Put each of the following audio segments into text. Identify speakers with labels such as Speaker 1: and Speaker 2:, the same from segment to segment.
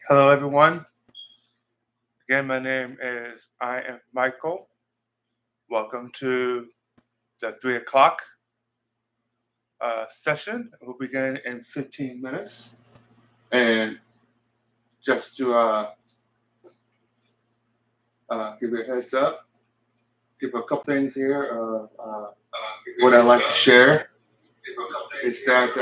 Speaker 1: Hello, everyone. Again, my name is I am Michael. Welcome to the 3 o'clock session. We'll begin in 15 minutes. And just to give you a heads up, give a couple things here. What I'd like to share is that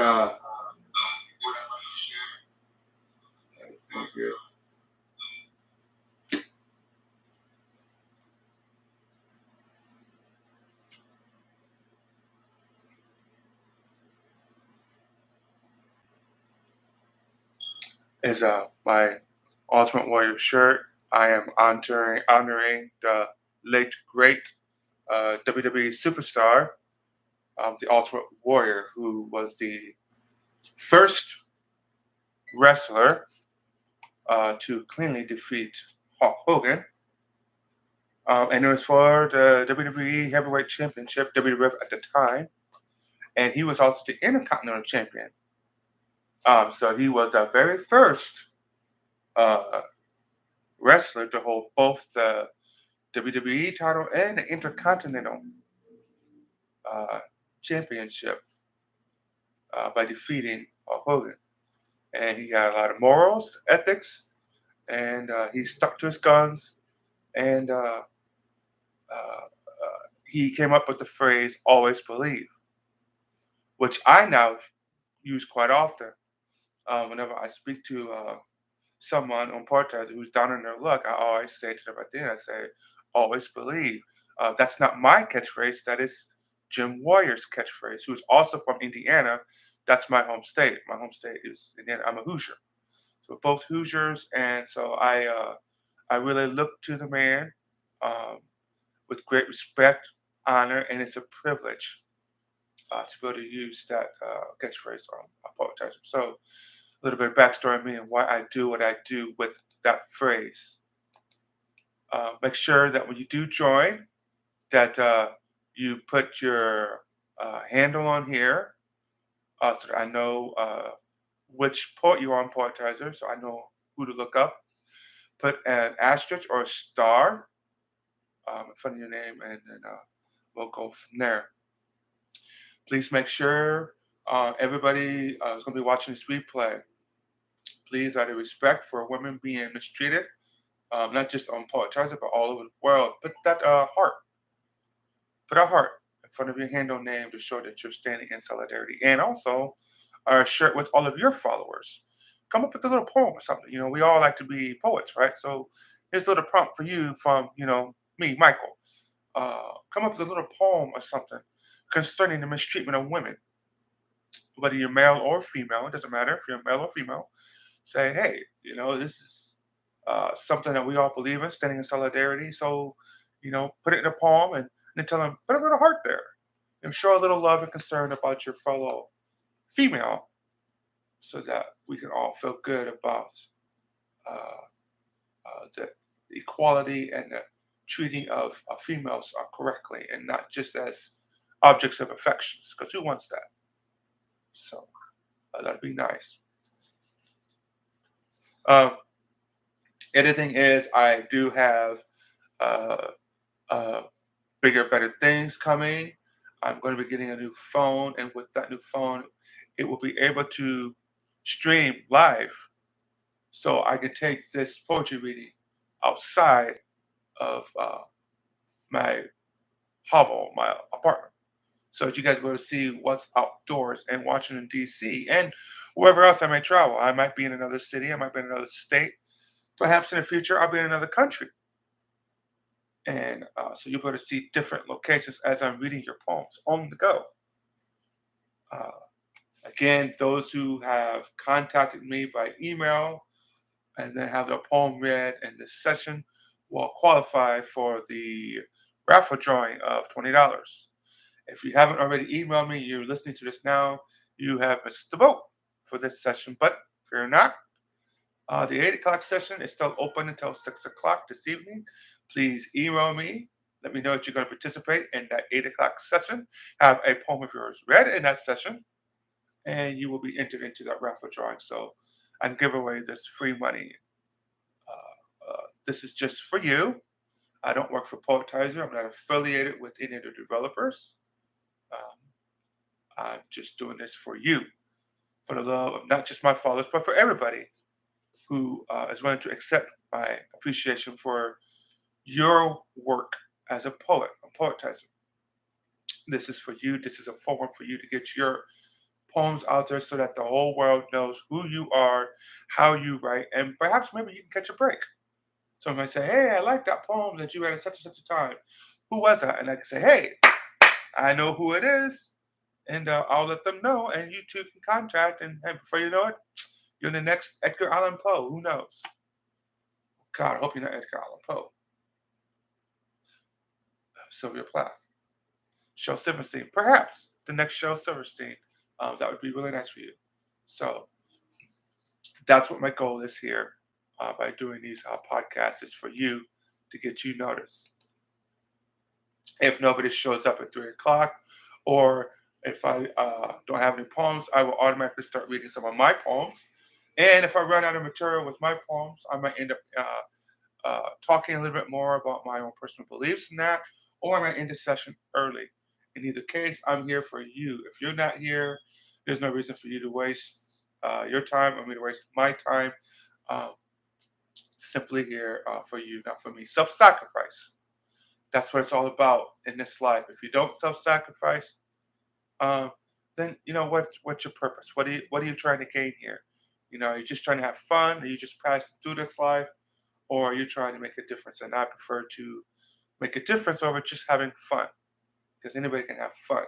Speaker 1: is my Ultimate Warrior shirt. I am honoring the late great WWE superstar, the Ultimate Warrior, who was the first wrestler to cleanly defeat Hulk Hogan. And it was for the WWE Heavyweight Championship, WWF at the time. And he was also the Intercontinental Champion. So he was the very first uh, wrestler to hold both the WWE title and the Intercontinental uh, Championship by defeating Hulk Hogan. And he had a lot of morals, ethics, and he stuck to his guns. And he came up with the phrase "always believe," which I now use quite often. Whenever I speak to someone on Poetizer who's down in their luck, I always say to them at the end, I say, "always believe." That's not my catchphrase. That is Jim Warrior's catchphrase, who's also from Indiana. That's my home state. My home state is Indiana. I'm a Hoosier. So both Hoosiers, and so I really look to the man um, with great respect, honor, and it's a privilege to be able to use that catchphrase on Poetizer. So a little bit of backstory on me and why I do what I do with that phrase. Make sure that when you do join, that you put your handle on here so that I know which poet you are on Poetizer, so I know who to look up. Put an asterisk or a star in front of your name, and then we'll go from there. Please make sure everybody is going to be watching this replay. Please, out of respect for women being mistreated, not just on Poetizer, but all over the world, put that heart, put a heart in front of your handle name to show that you're standing in solidarity. And also, share it with all of your followers. Come up with a little poem or something. You know, we all like to be poets, right? So here's a little prompt for you from, me, Michael. Come up with a little poem or something concerning the mistreatment of women, whether you're male or female. It doesn't matter if you're male or female. Say, hey, this is something that we all believe in, standing in solidarity. So, put it in a poem and then tell them, put a little heart there and show a little love and concern about your fellow female so that we can all feel good about uh, the equality and the treating of females correctly and not just as objects of affections, because who wants that? So that'd be nice. Um, other thing is, I do have uh, uh, bigger, better things coming. I'm going to be getting a new phone, and with that new phone, it will be able to stream live. So I can take this poetry reading outside of my hovel, my apartment, so that you guys will be able to see what's outdoors in Washington, D.C., and wherever else I may travel. I might be in another city, I might be in another state. Perhaps in the future, I'll be in another country. And so you'll be able to see different locations as I'm reading your poems on the go. Uh, Again, those who have contacted me by email and then have their poem read in this session will qualify for the raffle drawing of $20. If you haven't already emailed me, you're listening to this now, you have missed the boat for this session. But fear not, the 8 o'clock session is still open until 6 o'clock this evening. Please email me. Let me know that you're going to participate in that 8 o'clock session. Have a poem of yours read in that session, and you will be entered into that raffle drawing. So I can give away this free money This is just for you. I don't work for Poetizer. I'm not affiliated with any of the developers. Um, I'm just doing this for you, for the love of not just my followers, but for everybody who is willing to accept my appreciation for your work as a poet, a poetizer. This is for you. This is a forum for you to get your poems out there so that the whole world knows who you are, how you write, and perhaps maybe you can catch a break. So might say, hey, I like that poem that you read at such and such a time. Who was that? And I can say, hey, I know who it is. And I'll let them know, and you two can contact. And before you know it, you're the next Edgar Allan Poe. Who knows? God, I hope you're not Edgar Allan Poe. Sylvia Plath. Shel Silverstein. Perhaps the next Shel Silverstein. That would be really nice for you. So that's what my goal is here by doing these podcasts is for you to get you noticed. If nobody shows up at 3 o'clock, or if I don't have any poems, I will automatically start reading some of my poems. And if I run out of material with my poems, I might end up talking a little bit more about my own personal beliefs in that, or I might end the session early. In either case, I'm here for you. If you're not here, there's no reason for you to waste your time or me to waste my time. Um, Simply here for you, not for me. Self sacrifice. That's what it's all about in this life. If you don't self-sacrifice, um, then you know what's your purpose? What are you trying to gain here? You know, are you just trying to have fun? Are you just passing through this life, or are you trying to make a difference? And I prefer to make a difference over just having fun, because anybody can have fun,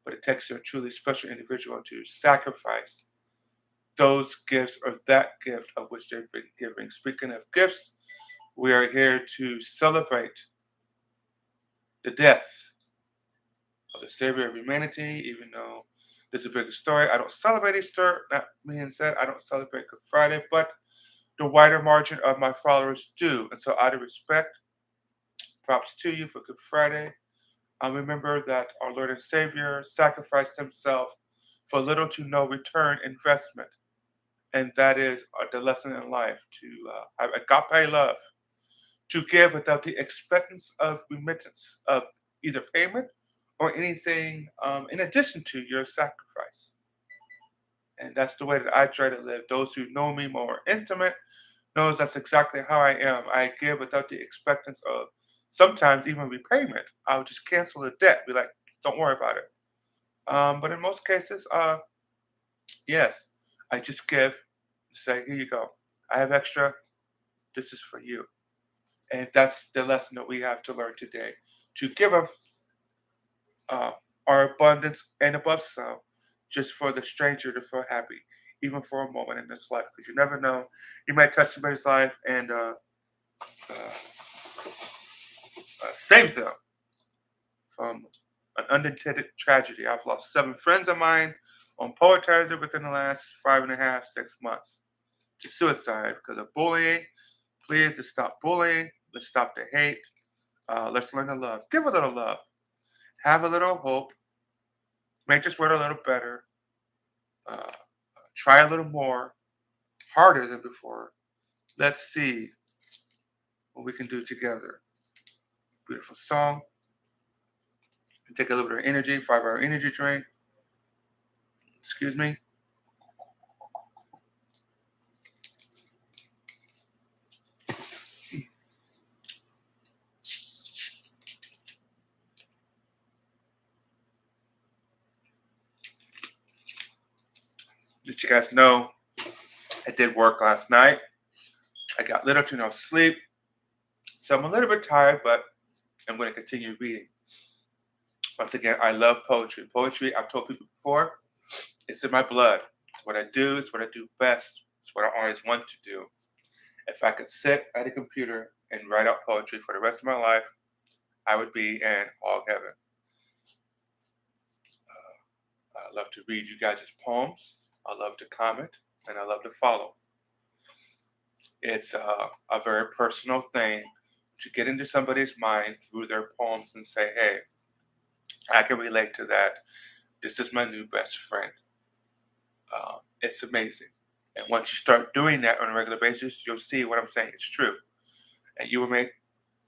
Speaker 1: but it takes a truly special individual to sacrifice those gifts or that gift of which they've been giving. Speaking of gifts, we are here to celebrate the death of the Savior of humanity, even though there's a bigger story. I don't celebrate Easter. That being said, I don't celebrate Good Friday, but the wider margin of my followers do. And so, out of respect, props to you for Good Friday. Remember that our Lord and Savior sacrificed himself for little to no return investment. And that is the lesson in life to have agape love, to give without the expectance of remittance of either payment or anything in addition to your sacrifice. And that's the way that I try to live. Those who know me more intimate knows that's exactly how I am. I give without the expectance of sometimes even repayment. I'll just cancel the debt, be like, don't worry about it. But in most cases, yes, I just give, say, here you go. I have extra. This is for you. And that's the lesson that we have to learn today. To give of uh, our abundance and above some, just for the stranger to feel happy, even for a moment in this life, because you never know. You might touch somebody's life and uh, save them from an unintended tragedy. I've lost 7 friends of mine on Poetizer within the last 5.5, 6 months to suicide because of bullying. Please, let's stop bullying. Let's stop the hate. Let's learn to love. Give a little love. Have a little hope. Make this world a little better. Uh, Try a little more, harder than before. Let's see what we can do together. Beautiful song. And take a little bit of energy, 5-hour energy drink. Excuse me. Let you guys know I did work last night. I got little to no sleep. So I'm a little bit tired, but I'm going to continue reading. Once again, I love poetry. Poetry, I've told people before, it's in my blood. It's what I do. It's what I do best. It's what I always want to do. If I could sit at a computer and write out poetry for the rest of my life, I would be in all heaven. I love to read you guys' poems. I love to comment, and I love to follow. It's a very personal thing to get into somebody's mind through their poems and say, hey, I can relate to that. This is my new best friend. It's amazing. And once you start doing that on a regular basis, you'll see what I'm saying is true. and you will make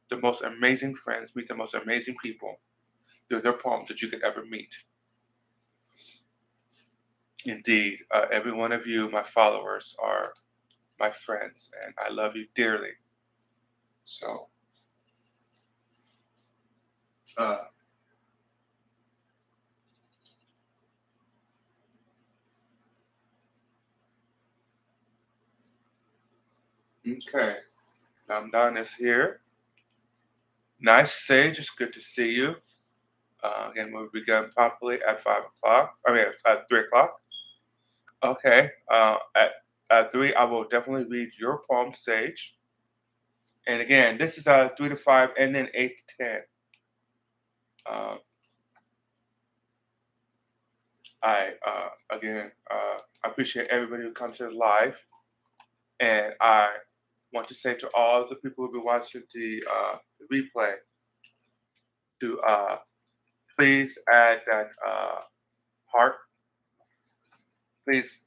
Speaker 1: the most amazing friends, meet the most amazing people through their poems that you could ever meet. Indeed, every one of you, my followers, are my friends, and I love you dearly. So, uh, okay, I'm done. Is here. Nice, Sage. It's good to see you. Again, we'll begin promptly at 5 o'clock. I mean, at 3 o'clock. Okay. At three, I will definitely read your poem, Sage. And again, this is 3 to 5, and then 8 to 10. Uh, I appreciate everybody who comes here live, and I want to say to all the people who'll be watching the replay to please add that heart, please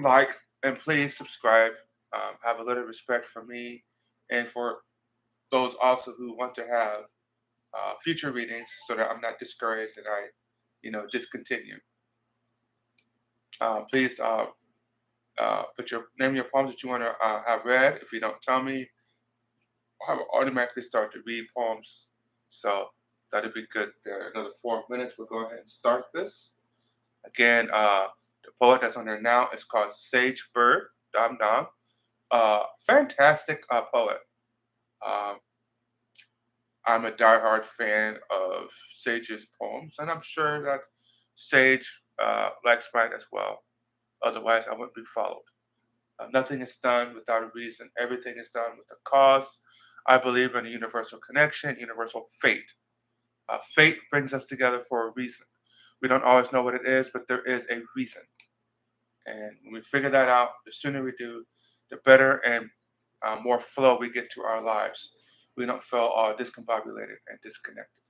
Speaker 1: like, and please subscribe. Have a little respect for me and for those also who want to have future readings, so that I'm not discouraged and I, discontinue. Please put your name, your poems that you want to have read. If you don't tell me, I will automatically start to read poems. So that'd be good. There, another 4 minutes. We'll go ahead and start this. Again, the poet that's on there now is called Sage Bird. Dom Dom. Fantastic poet. Um, I'm a diehard fan of Sage's poems, and I'm sure that Sage likes mine as well. Otherwise, I wouldn't be followed. Nothing is done without a reason. Everything is done with a cause. I believe in a universal connection, universal fate. Fate brings us together for a reason. We don't always know what it is, but there is a reason. And when we figure that out, the sooner we do, the better and more flow we get to our lives. We don't feel all discombobulated and disconnected.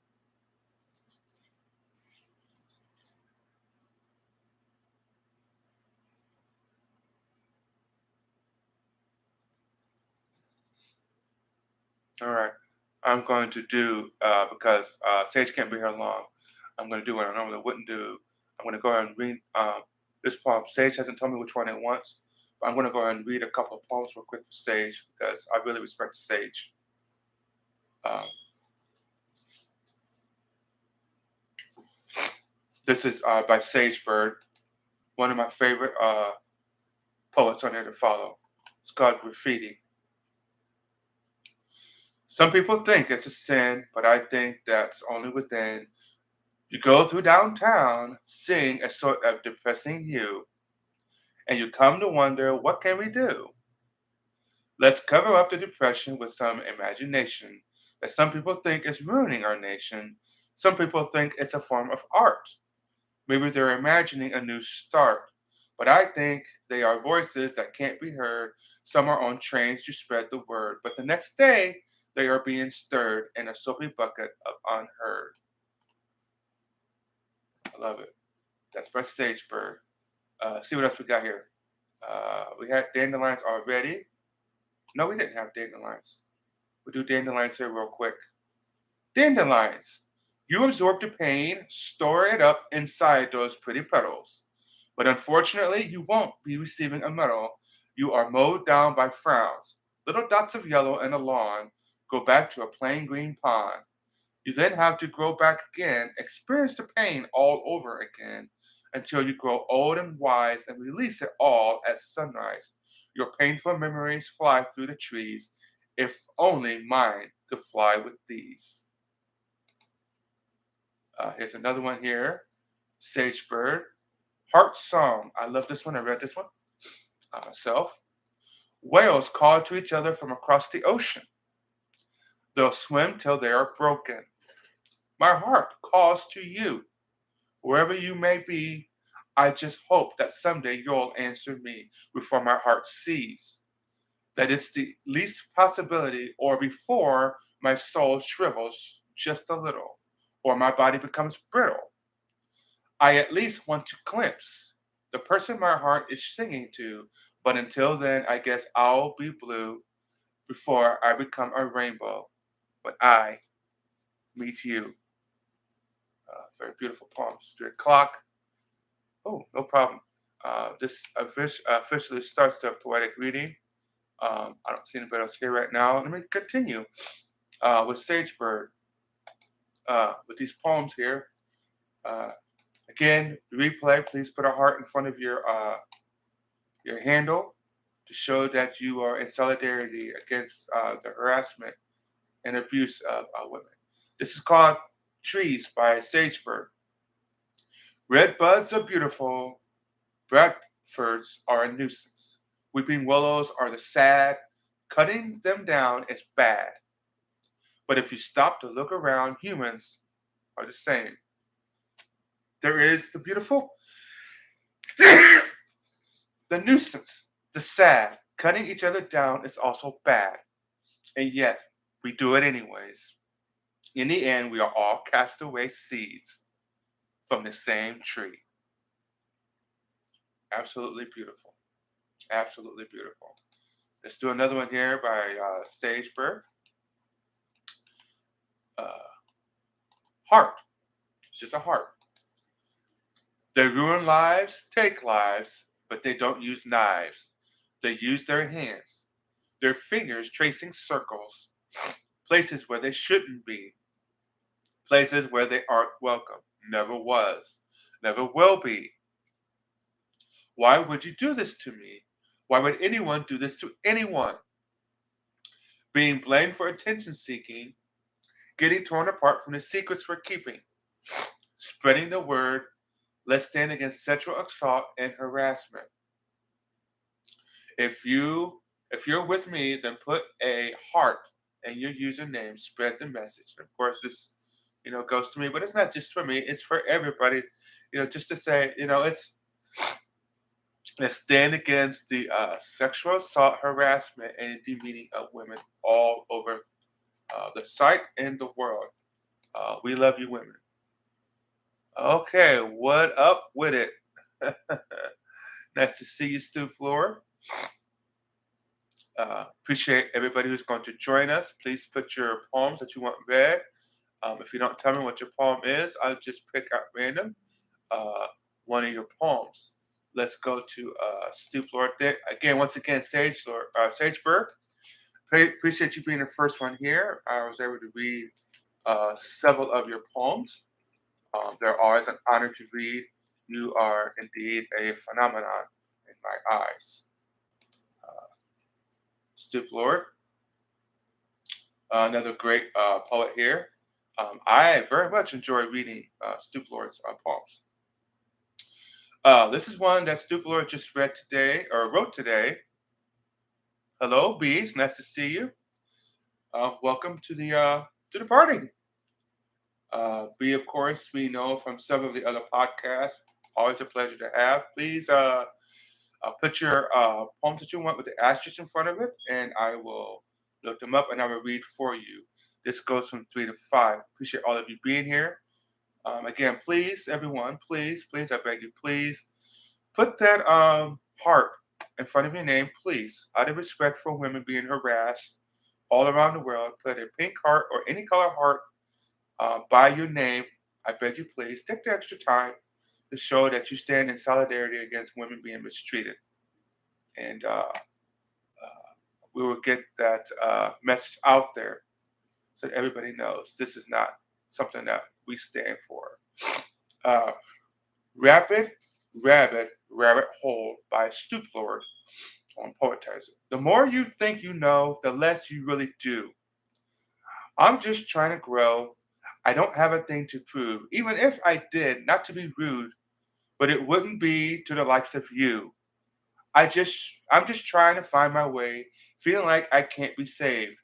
Speaker 1: All right. I'm going to do, because Sage can't be here long, I'm going to do what I normally wouldn't do. I'm going to go ahead and read this poem. Sage hasn't told me which one it wants, but I'm going to go ahead and read a couple of poems real quick for Sage because I really respect Sage. Um, this is by Sage Bird, one of my favorite poets on there to follow. It's called Graffiti. Some people think it's a sin, but I think that's only within. You go through downtown, seeing a sort of depressing hue, and you come to wonder, what can we do? Let's cover up the depression with some imagination that some people think is ruining our nation. Some people think it's a form of art. Maybe they're imagining a new start. But I think they are voices that can't be heard. Some are on trains to spread the word, but the next day they are being stirred in a soapy bucket of unheard. I love it. That's by Sagebird. See what else we got here. We had dandelions already. No, we didn't have dandelions. We'll do dandelions here real quick. Dandelions. You absorb the pain, store it up inside those pretty petals. But unfortunately, you won't be receiving a medal. You are mowed down by frowns. Little dots of yellow in a lawn go back to a plain green pond. You then have to grow back again, experience the pain all over again, until you grow old and wise and release it all at sunrise. Your painful memories fly through the trees. If only mine could fly with these. Here's another one here. Sagebird. Heart Song. I love this one. I read this one myself. Whales call to each other from across the ocean. They'll swim till they are broken. My heart calls to you. Wherever you may be, I just hope that someday you'll answer me before my heart sees that it's the least possibility, or before my soul shrivels just a little, or my body becomes brittle. I at least want to glimpse the person my heart is singing to, but until then, I guess I'll be blue before I become a rainbow when I meet you. Very beautiful poem. It's 3 o'clock. Oh, no problem. This officially starts the poetic reading. I don't see anybody else here right now. Let me continue with Sagebird with these poems here. Uh, Again, the replay, please put a heart in front of your handle to show that you are in solidarity against the harassment and abuse of women. This is called Trees by Sagebird. Red buds are beautiful, Bradfords are a nuisance. Weeping willows are the sad, cutting them down is bad. But if you stop to look around, humans are the same. There is the beautiful, the nuisance, the sad. Cutting each other down is also bad. And yet, we do it anyways. In the end, we are all castaway seeds from the same tree. Absolutely beautiful. Absolutely beautiful. Let's do another one here by Sagebird. Uh, Heart. It's just a heart. They ruin lives, take lives, but they don't use knives. They use their hands, their fingers tracing circles, places where they shouldn't be, places where they aren't welcome. Never was, never will be. Why would you do this to me? Why would anyone do this to anyone? Being blamed for attention seeking, getting torn apart from the secrets we're keeping, spreading the word, let's stand against sexual assault and harassment. If you if you're with me, then put a heart in your username, spread the message. And of course this, goes to me, but it's not just for me, it's for everybody. It's, just to say, let's stand against the sexual assault, harassment, and demeaning of women all over the site and the world. We love you, women. Okay, what up with it? Nice to see you, Stu Floor. Appreciate everybody who's going to join us. Please put your poems that you want read. If you don't tell me what your poem is, I'll just pick out random uh, one of your poems. Let's go to Stu Floor. Again, once again, Sagebird. Appreciate you being the first one here. I was able to read several of your poems. They're always an honor to read. You are indeed a phenomenon in my eyes. Stu Lord, another great poet here. I very much enjoy reading Stu Lord's poems. This is one that Stu Lord just read today, or wrote today. Hello, bees. Nice to see you. Welcome to the party. B, of course, we know from some of the other podcasts. Always a pleasure to have. Please put your poems that you want with the asterisk in front of it, and I will look them up and I will read for you. This goes from 3 to 5. Appreciate all of you being here. Again, please, everyone, please, I beg you, please put that heart in front of your name, please. Out of respect for women being harassed all around the world, put a pink heart or any color heart by your name. I beg you, please take the extra time to show that you stand in solidarity against women being mistreated. And we will get that message out there so that everybody knows this is not something that we stand for. Uh, Rapid Rabbit Hole by Stoop Lord on Poetizer. The more you think you know, the less you really do. I'm just trying to grow. I don't have a thing to prove. Even if I did, not to be rude, but it wouldn't be to the likes of you. I'm just trying to find my way, feeling like I can't be saved.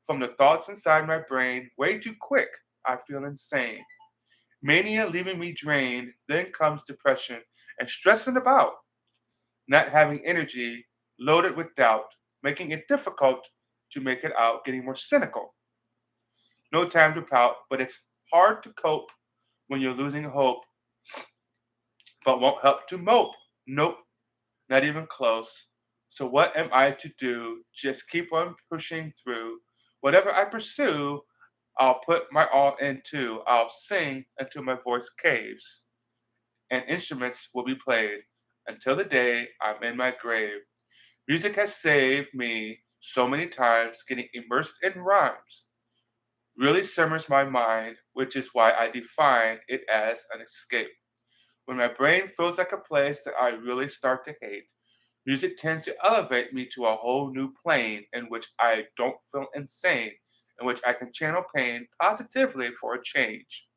Speaker 1: From the thoughts inside my brain, way too quick, I feel insane. Mania leaving me drained, then comes depression and stressing about, not having energy, loaded with doubt, making it difficult to make it out, getting more cynical. No time to pout, but it's hard to cope when you're losing hope, but won't help to mope. Nope, not even close. So what am I to do? Just keep on pushing through. Whatever I pursue, I'll put my all into. I'll sing until my voice caves, and instruments will be played until the day I'm in my grave. Music has saved me so many times, getting immersed in rhymes really simmers my mind, which is why I define it as an escape. When my brain feels like a place that I really start to hate, music tends to elevate me to a whole new plane in which I don't feel insane, in which I can channel pain positively for a change.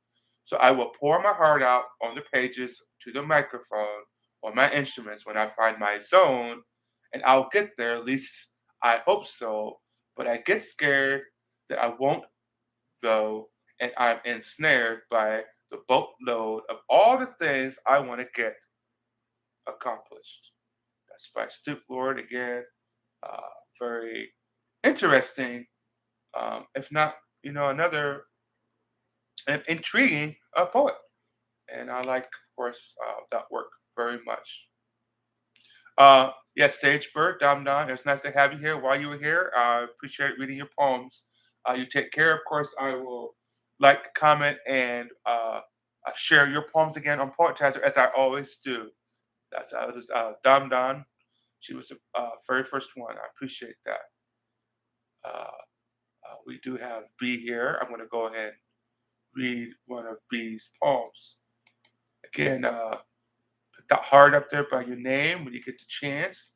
Speaker 1: So I will pour my heart out on the pages to the microphone or my instruments when I find my zone, and I'll get there, at least I hope so. But I get scared that I won't, though, and I'm ensnared by the boatload of all the things I want to get accomplished. That's by Stoop Lord again. Uh, Very interesting, if not, another intriguing poet. And I like, of course, that work very much. Yes, Sagebird, Dom Don, it's nice to have you here. While you were here, I appreciate reading your poems. You take care. Of course, I will like, comment, and share your poems again on Poetizer, as I always do. That's Dom Don. She was the very first one. I appreciate that. Uh, we do have B here. I'm going to go ahead and read one of B's poems. Again, put that heart up there by your name when you get the chance.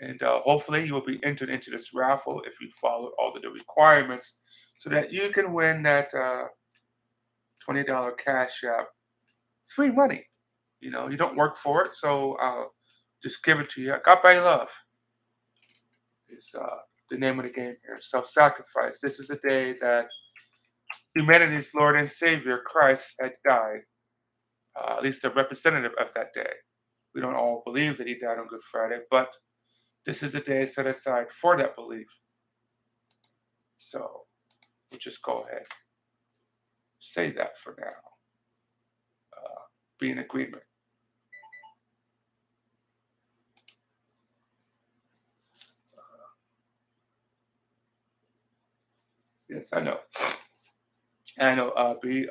Speaker 1: And hopefully, you will be entered into this raffle if you follow all of the requirements so that you can win that $20 Cash App free money. You don't work for it, so I'll just give it to you. God by love is the name of the game here. Self sacrifice. This is the day that humanity's Lord and Savior, Christ, had died, at least a representative of that day. We don't all believe that he died on Good Friday, but this is a day set aside for that belief. So we'll just go ahead, say that for now, be in agreement. Yes, I know. I know, B,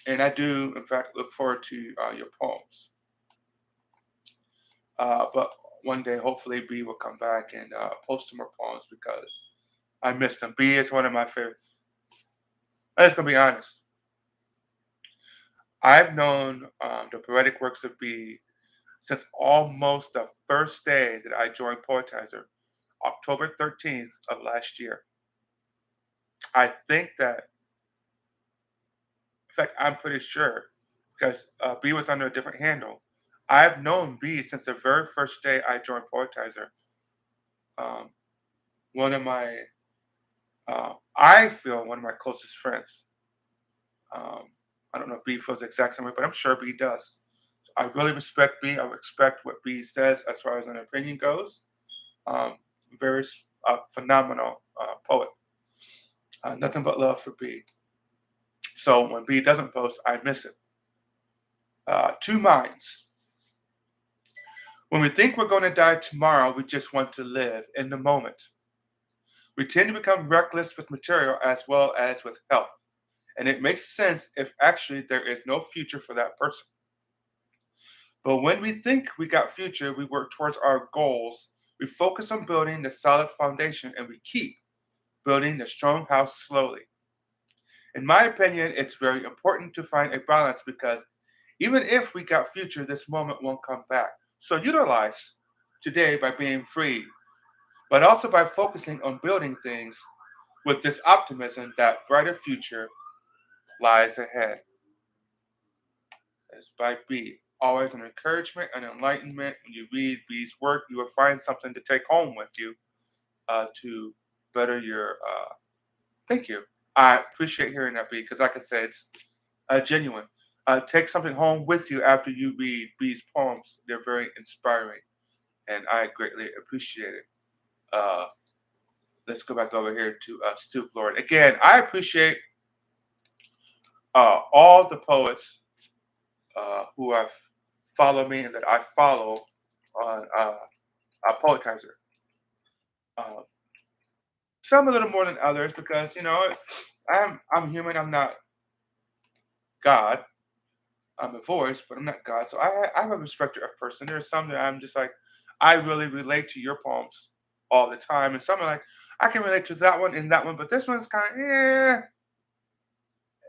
Speaker 1: and I do, in fact, look forward to your poems. But one day, hopefully, B will come back and post some more poems because I miss them. B is one of my favorite. I'm just gonna be honest. I've known the poetic works of B since almost the first day that I joined Poetizer, October 13th of last year. I think that, in fact, I'm pretty sure because B was under a different handle. I've known B since the very first day I joined Poetizer. Um, One of my, I feel one of my closest friends. Um, I don't know if B feels the exact same way, but I'm sure B does. I really respect B. I respect what B says as far as an opinion goes. Um, Very phenomenal poet. Nothing but love for B. So when B doesn't post, I miss it. Two minds. When we think we're going to die tomorrow, we just want to live in the moment. We tend to become reckless with material as well as with health. And it makes sense if actually there is no future for that person. But when we think we got future, we work towards our goals. We focus on building the solid foundation and we keep building the strong house slowly. In my opinion, it's very important to find a balance because even if we got future, this moment won't come back. So utilize today by being free, but also by focusing on building things with this optimism that brighter future lies ahead. That's by B. Always an encouragement and enlightenment. When you read B's work, you will find something to take home with you to better your. Thank you. I appreciate hearing that, B, because like I said, it's genuine. Take something home with you after you read B's poems. They're very inspiring, and I greatly appreciate it. Uh, let's go back over here to Stoop Lord. Again, I appreciate all the poets who have followed me and that I follow on Poetizer. Uh, some a little more than others because I'm human. I'm not God. I'm a voice, but I'm not God. So I'm a respecter of person. There's some that I'm just like, I really relate to your poems all the time, and some are like, I can relate to that one and that one, but this one's kind of yeah.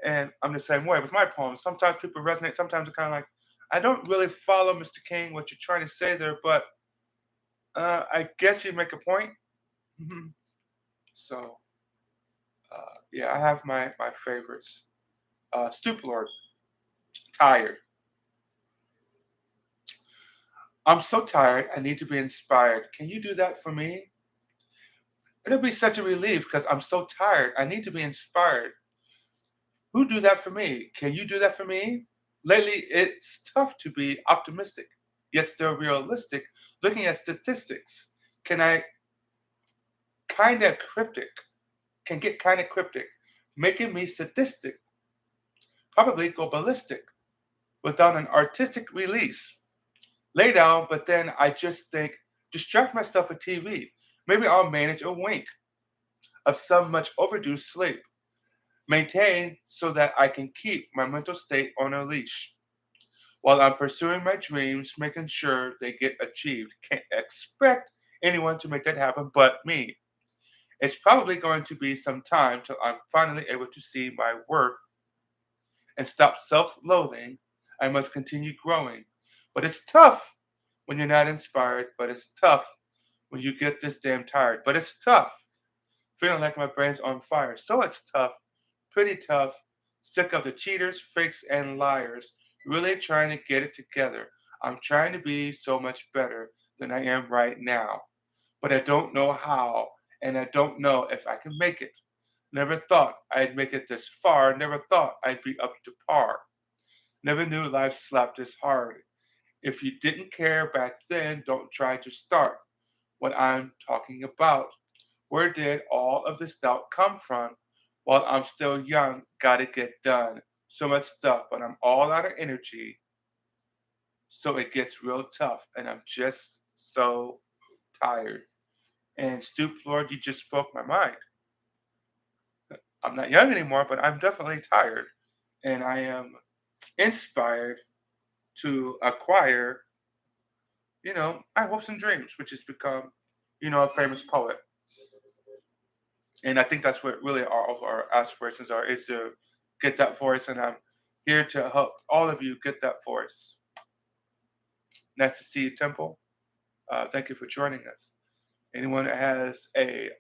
Speaker 1: And I'm the same way with my poems. Sometimes people resonate. Sometimes they're kind of like, I don't really follow Mr. King what you're trying to say there, but I guess you make a point. So yeah, I have my favorites. Stoop Lord, tired. I'm so tired. I need to be inspired. Can you do that for me? It'll be such a relief because I'm so tired. I need to be inspired. Who do that for me? Can you do that for me? Lately, it's tough to be optimistic, yet still realistic. Looking at statistics, can I kind of cryptic? Can get kind of cryptic, making me sadistic. Probably go ballistic without an artistic release. Lay down, but then I just think, distract myself with TV. Maybe I'll manage a wink of some much overdue sleep. Maintain so that I can keep my mental state on a leash while I'm pursuing my dreams, making sure they get achieved. Can't expect anyone to make that happen but me. It's probably going to be some time till I'm finally able to see my worth and stop self loathing. I must continue growing. But it's tough when you're not inspired, but it's tough when you get this damn tired. But it's tough feeling like my brain's on fire. So it's tough, pretty tough. Sick of the cheaters, fakes, and liars. Really trying to get it together. I'm trying to be so much better than I am right now. But I don't know how, and I don't know if I can make it. Never thought I'd make it this far. Never thought I'd be up to par. Never knew life slapped this hard. If you didn't care back then, don't try to start what I'm talking about. Where did all of this doubt come from? While I'm still young, gotta get done. So much stuff, but I'm all out of energy. So it gets real tough, and I'm just so tired. And Stoop Lord, you just spoke my mind. I'm not young anymore, but I'm definitely tired. And I am inspired to acquire, my hopes and dreams, which has become, a famous poet. And I think that's what really all of our aspirations are, is to get that voice. And I'm here to help all of you get that voice. Nice to see you, Temple. Thank you for joining us. Anyone that has a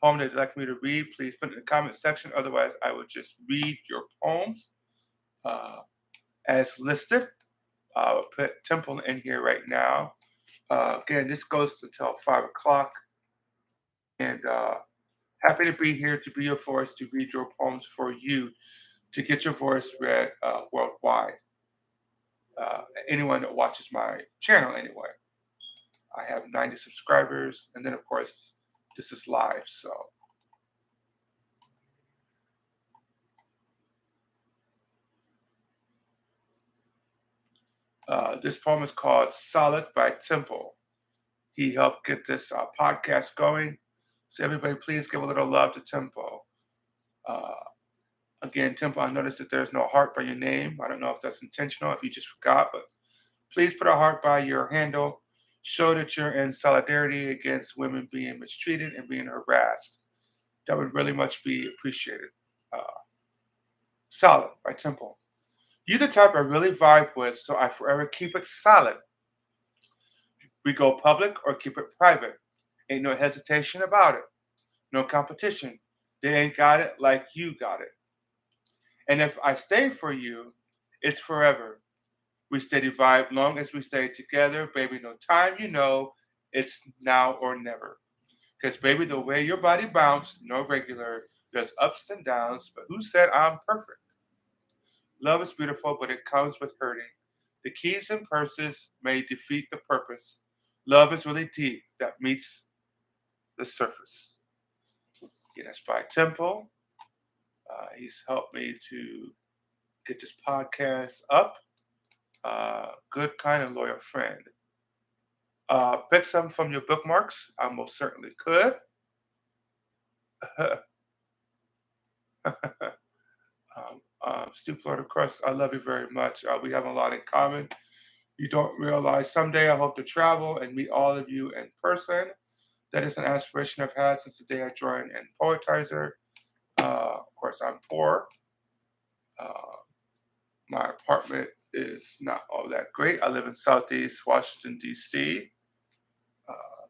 Speaker 1: poem that you'd like me to read, please put it in the comment section. Otherwise, I will just read your poems uh, as listed. I'll put Temple in here right now. Again, this goes until 5 o'clock. And happy to be here to be your voice, to read your poems for you, to get your voice read worldwide. Anyone that watches my channel, anyway. I have 90 subscribers. And then, of course, this is live. So this poem is called Solid by Temple. He helped get this podcast going. So everybody, please give a little love to Temple. Uh, Again, Temple, I noticed that there's no heart by your name. I don't know if that's intentional, if you just forgot, but please put a heart by your handle. Show that you're in solidarity against women being mistreated and being harassed. That would really much be appreciated. Uh, Solid by Temple. You the type I really vibe with, so I forever keep it solid. We go public or keep it private. Ain't no hesitation about it. No competition. They ain't got it like you got it. And if I stay for you, it's forever. We steady vibe long as we stay together, baby. No time, it's now or never. Because, baby, the way your body bounce, no regular, there's ups and downs. But who said I'm perfect? Love is beautiful, but it comes with hurting. The keys and purses may defeat the purpose. Love is really deep that meets the surface. Yeah, that's by Temple. He's helped me to get this podcast up. Good, kind, and loyal friend. Pick some from your bookmarks. I most certainly could. Stu Florida Crust, I love you very much. We have a lot in common. You don't realize someday I hope to travel and meet all of you in person. That is an aspiration I've had since the day I joined in Poetizer. Of course, I'm poor. Uh, my apartment is not all that great. I live in Southeast Washington, D.C.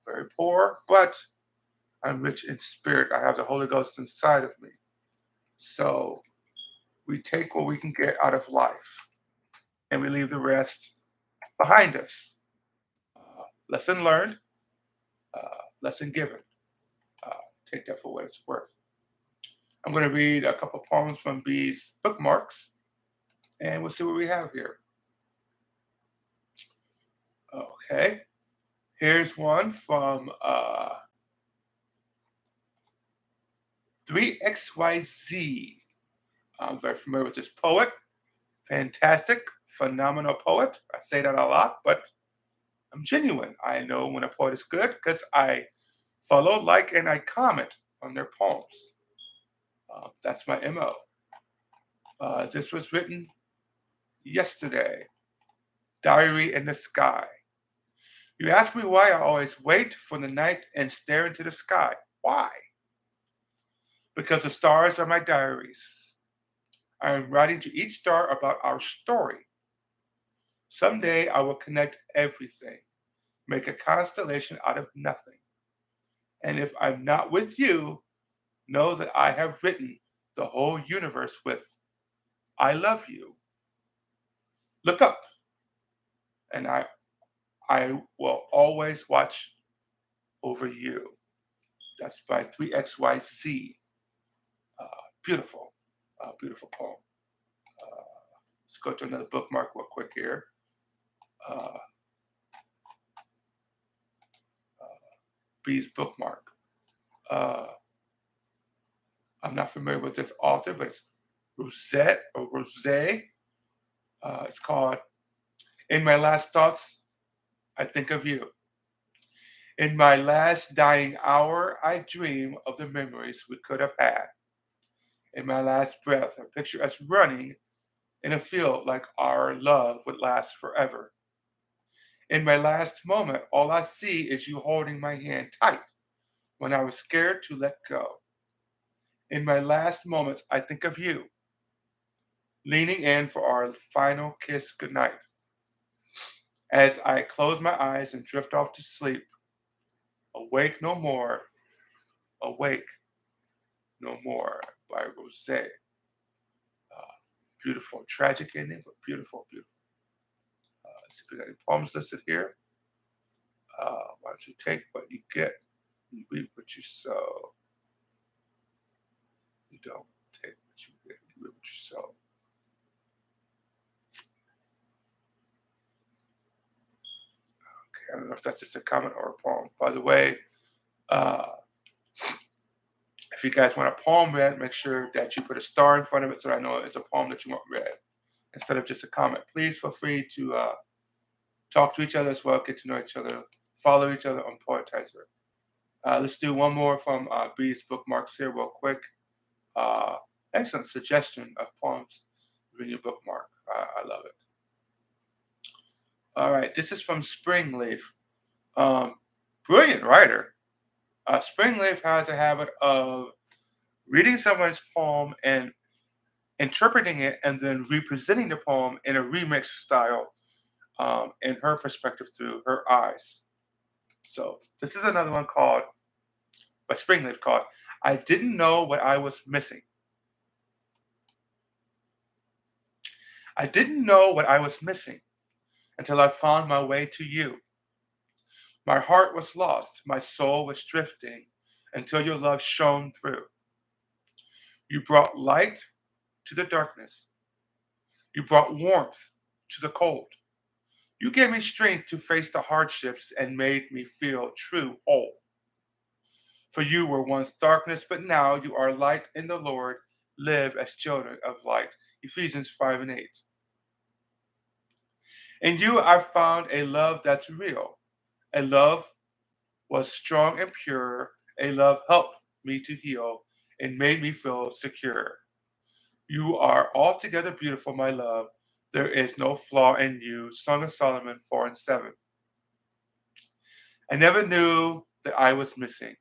Speaker 1: Very poor, but I'm rich in spirit. I have the Holy Ghost inside of me. So we take what we can get out of life and we leave the rest behind us. Lesson learned, lesson given. Uh, Take that for what it's worth. I'm going to read a couple poems from B's bookmarks and we'll see what we have here. Okay. Here's one from 3XYZ. I'm very familiar with this poet. Fantastic, phenomenal poet. I say that a lot, but I'm genuine. I know when a poet is good because I follow, like, and I comment on their poems. That's my MO. This was written yesterday. Diary in the Sky. You ask me why I always wait for the night and stare into the sky. Why? Because the stars are my diaries. I am writing to each star about our story. Someday I will connect everything, make a constellation out of nothing. And if I'm not with you, know that I have written the whole universe with I love you. Look up, and I will always watch over you. That's by 3XYZ. Uh, beautiful, beautiful poem. Uh, let's go to another bookmark real quick here. Uh, B's bookmark. Uh, I'm not familiar with this author, but it's Rosette or Rose. It's called In My Last Thoughts, I Think of You. In my last dying hour, I dream of the memories we could have had. In my last breath, I picture us running in a field like our love would last forever. In my last moment, all I see is you holding my hand tight when I was scared to let go. In my last moments, I think of you, leaning in for our final kiss goodnight. As I close my eyes and drift off to sleep, awake no more, awake no more by Rose. Beautiful, tragic ending, but beautiful, beautiful. Let's see if we got any poems listed here. Why don't you take what you get, you reap what you sow. You don't take what you get, you reap what you sow. Okay, I don't know if that's just a comment or a poem. By the way, uh, if you guys want a poem read, make sure that you put a star in front of it so I know it's a poem that you want read instead of just a comment. Please feel free to talk to each other as well, get to know each other, follow each other on Poetizer. Let's do one more from B's bookmarks here, real quick. Uh, Excellent suggestion of poems in your bookmark. I love it. All right, this is from Springleaf. Um, Brilliant writer. Springleaf has a habit of reading someone's poem and interpreting it and then representing the poem in a remix style in her perspective through her eyes. So this is another one called, by Springleaf, called I Didn't Know What I Was Missing. I didn't know what I was missing until I found my way to you. My heart was lost, my soul was drifting until your love shone through. You brought light to the darkness. You brought warmth to the cold. You gave me strength to face the hardships and made me feel true whole. For you were once darkness, but now you are light in the Lord. Live as children of light. Ephesians 5 and 8. In you, I found a love that's real, A love was strong and pure. A love helped me to heal and made me feel secure. You are altogether beautiful, my love. There is no flaw in you. Song of Solomon 4 and 7. I never knew that I was missing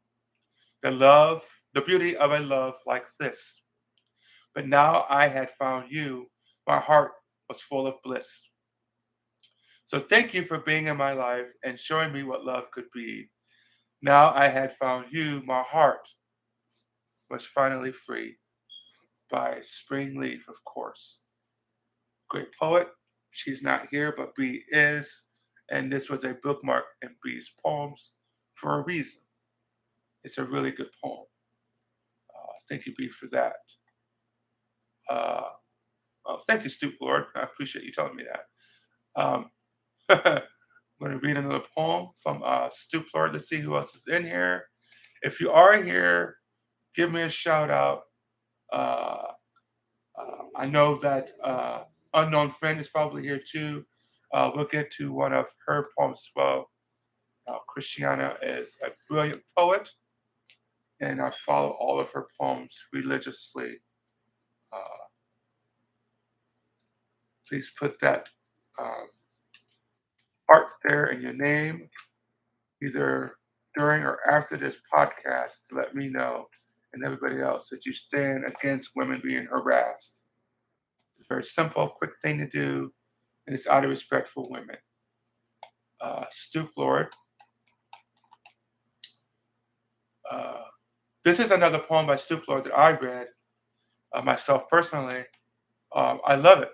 Speaker 1: the love, the beauty of a love like this. But now I had found you. My heart was full of bliss. So thank you for being in my life and showing me what love could be. Now I had found you. My heart was finally free. By Spring Leaf, of course. Great poet. She's not here, but B is. And this was a bookmark in B's poems for a reason. It's a really good poem. Thank you, B, for that. Uh, thank you, Stoop Lord. I appreciate you telling me that. I'm going to read another poem from Stoop Lord. Let's see who else is in here. If you are here, give me a shout out. Uh, I know that Unknown Friend is probably here too. We'll get to one of her poems as well. Christiana is a brilliant poet, and I follow all of her poems religiously. Uh, please put that um, part there in your name, either during or after this podcast, to let me know and everybody else that you stand against women being harassed. It's a very simple, quick thing to do, and it's out of respect for women. Stoop Lord. Uh, this is another poem by Stoop Lord that I read myself personally. I love it.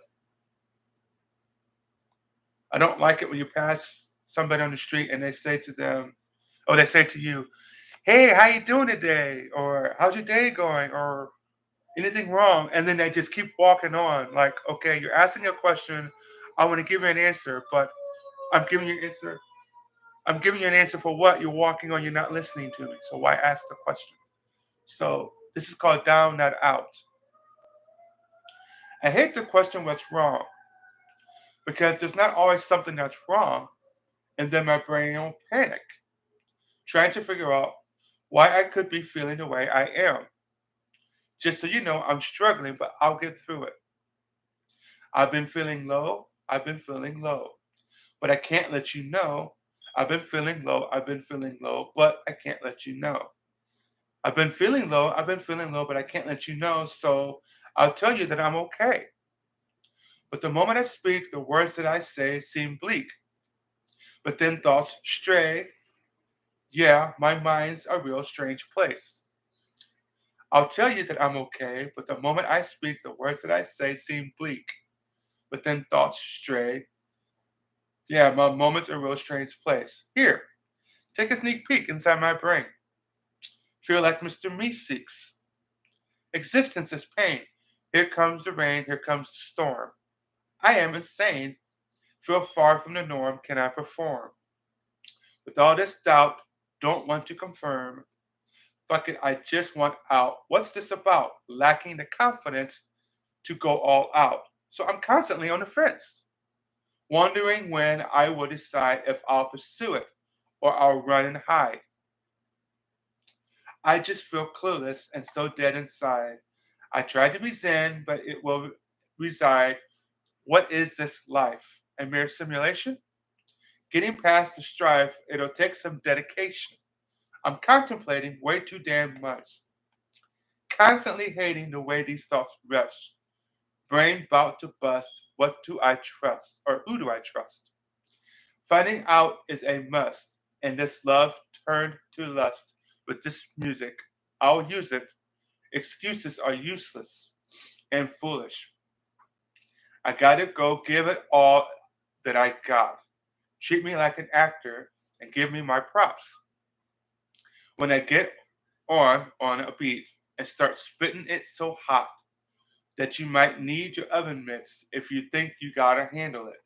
Speaker 1: I don't like it when you pass somebody on the street and they say to them, or they say to you, "Hey, how you doing today?" Or "How's your day going?" Or anything wrong, and then they just keep walking on. Like, okay, you're asking a question. I want to give you an answer, but I'm giving you an answer. I'm giving you an answer for what you're walking on. You're not listening to me. So why ask the question? So this is called down, not out. I hate the question what's wrong because there's not always something that's wrong, and then my brain will panic, trying to figure out why I could be feeling the way I am. Just so you know, I'm struggling, but I'll get through it. I've been feeling low. I've been feeling low, but I can't let you know. I've been feeling low. I've been feeling low, but I can't let you know. I've been feeling low. I've been feeling low, but I can't let you know. So I'll tell you that I'm okay. But the moment I speak, the words that I say seem bleak. But then thoughts stray. Yeah, my mind's a real strange place. I'll tell you that I'm okay, but the moment I speak, the words that I say seem bleak. But then thoughts stray. Yeah, my moment's a real strange place. Here, take a sneak peek inside my brain. Feel like Mr. Meeseeks. Existence is pain. Here comes the rain, here comes the storm. I am insane. Feel far from the norm, can I perform? With all this doubt, don't want to confirm. Fuck it, I just want out. What's this about? Lacking the confidence to go all out. So I'm constantly on the fence, wondering when I will decide if I'll pursue it or I'll run and hide. I just feel clueless and so dead inside. I try to be zen, but it will reside. What is this life? A mere simulation? Getting past the strife, it'll take some dedication. I'm contemplating way too damn much. Constantly hating the way these thoughts rush. Brain about to bust. What do I trust? Or who do I trust? Finding out is a must. And this love turned to lust. With this music, I'll use it. Excuses are useless and foolish. I gotta go give it all that I got. Treat me like an actor and give me my props. When I get on a beat and start spitting it so hot that you might need your oven mitts if you think you gotta handle it.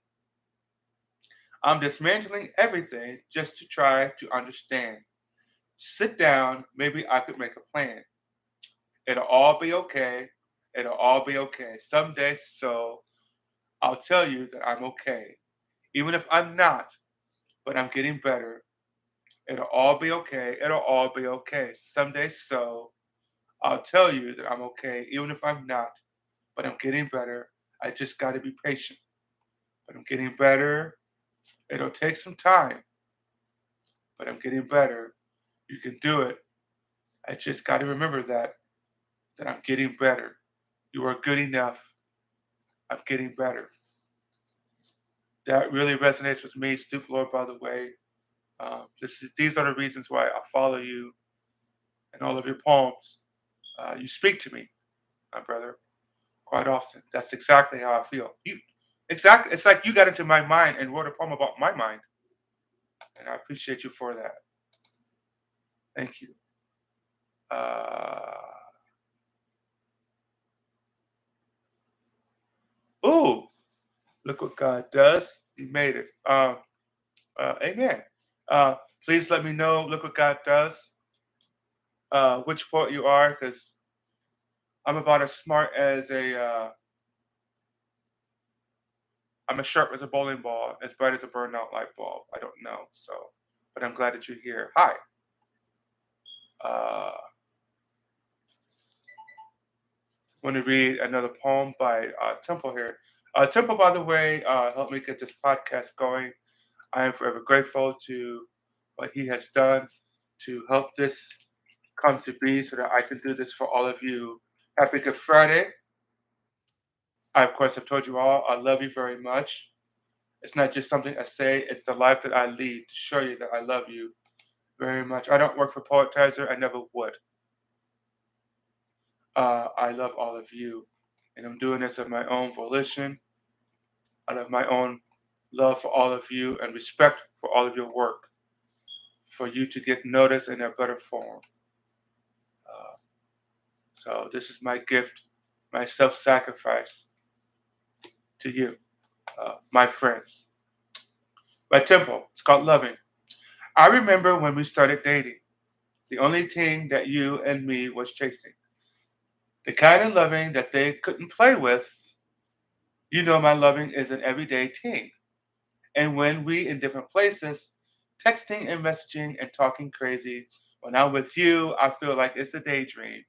Speaker 1: I'm dismantling everything just to try to understand. Sit down, maybe I could make a plan. It'll all be okay. It'll all be okay. Someday, so I'll tell you that I'm okay. Even if I'm not, but I'm getting better. It'll all be okay. It'll all be okay. Someday, so I'll tell you that I'm okay, even if I'm not. But I'm getting better. I just got to be patient. But I'm getting better. It'll take some time, but I'm getting better. You can do it. I just got to remember that I'm getting better. You are good enough. I'm getting better. That really resonates with me, Stoop Lord, by the way. These are the reasons why I follow you and all of your poems. You speak to me, my brother, quite often. That's exactly how I feel. Exactly. It's like you got into my mind and wrote a poem about my mind, and I appreciate you for that. Thank you. Uh, ooh, look what God does. He made it. Amen. Uh, Please let me know. Look what God does. Which poet you are, because I'm about as smart as a. I'm as sharp as a bowling ball, as bright as a burnout light bulb. I don't know. So, but I'm glad that you're here. Hi. Uh, Want to read another poem by Temple here. Temple, by the way, helped me get this podcast going. I am forever grateful to what he has done to help this come to be so that I can do this for all of you. Happy Good Friday. I, of course, have told you all I love you very much. It's not just something I say, it's the life that I lead to show you that I love you very much. I don't work for Poetizer, I never would. I love all of you, and I'm doing this of my own volition, out of my own love for all of you and respect for all of your work, for you to get noticed in a better form. Uh, so, this is my gift, my self sacrifice to you, my friends. My temple, it's called Loving. I remember when we started dating. The only thing that you and me was chasing. The kind of loving that they couldn't play with. You know my loving is an everyday thing. And when we in different places, texting and messaging and talking crazy, when I'm with you, I feel like it's a daydream.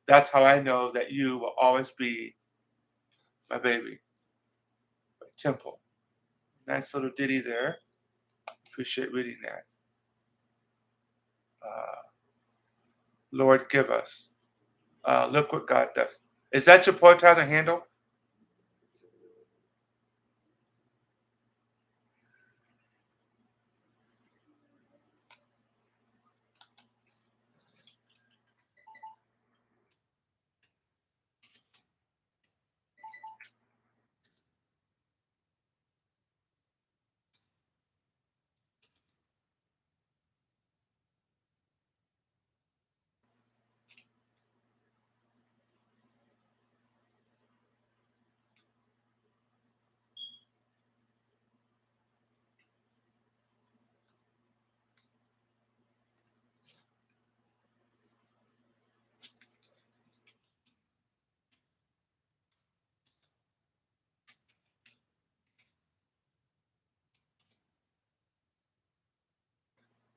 Speaker 1: That's how I know that you will always be my baby. Temple. Nice little ditty there. Appreciate reading that. Uh, Lord, give us. Look what God does. Is that your poetizer handle?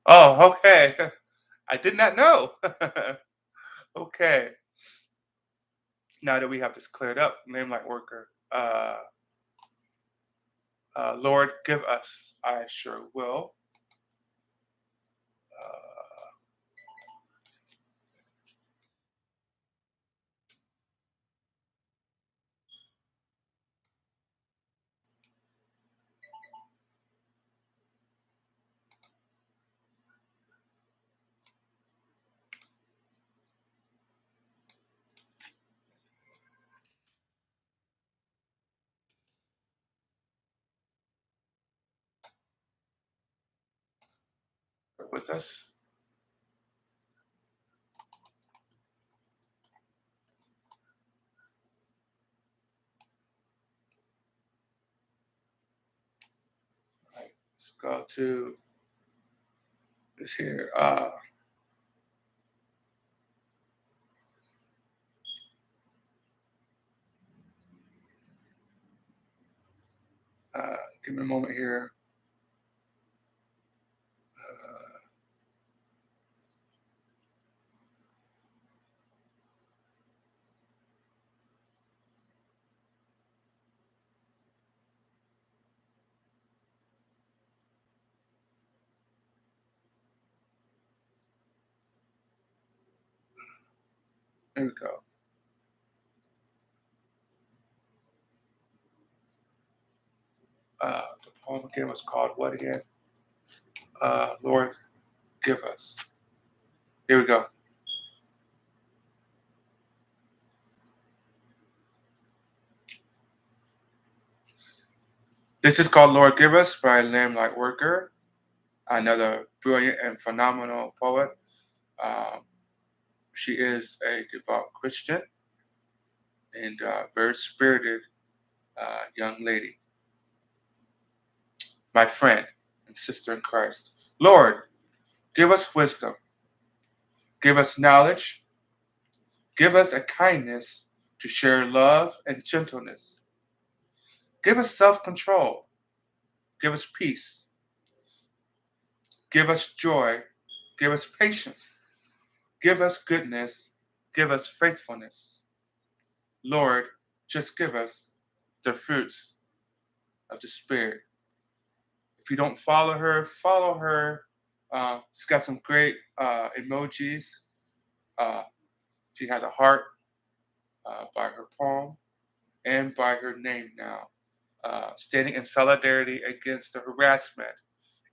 Speaker 1: Oh, okay. I did not know. Okay. Now that we have this cleared up, name light worker. Lord, give us. I sure will. Uh, with us. All right, let's go to this here. Give me a moment here. There we go. The poem again was called what again? Lord, give us. Here we go. This is called Lord Give Us by Lamb Lightworker, another brilliant and phenomenal poet. Um, she is a devout Christian and very spirited young lady, my friend and sister in Christ. Lord, give us wisdom, give us knowledge, give us a kindness to share love and gentleness. Give us self control, give us peace, give us joy, give us patience, give us goodness, give us faithfulness. Lord, just give us the fruits of the Spirit. If you don't follow her, follow her. She's got some great emojis. Uh, she has a heart by her poem and by her name now, standing in solidarity against the harassment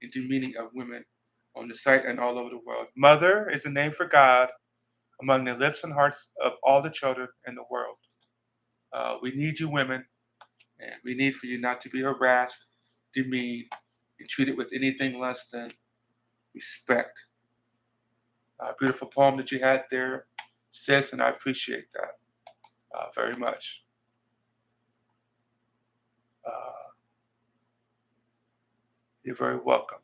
Speaker 1: and demeaning of women on the site and all over the world. Mother is the name for God among the lips and hearts of all the children in the world. We need you, women, and we need for you not to be harassed, demeaned, and treated with anything less than respect. Beautiful poem that you had there, sis, and I appreciate that very much. Uh, you're very welcome.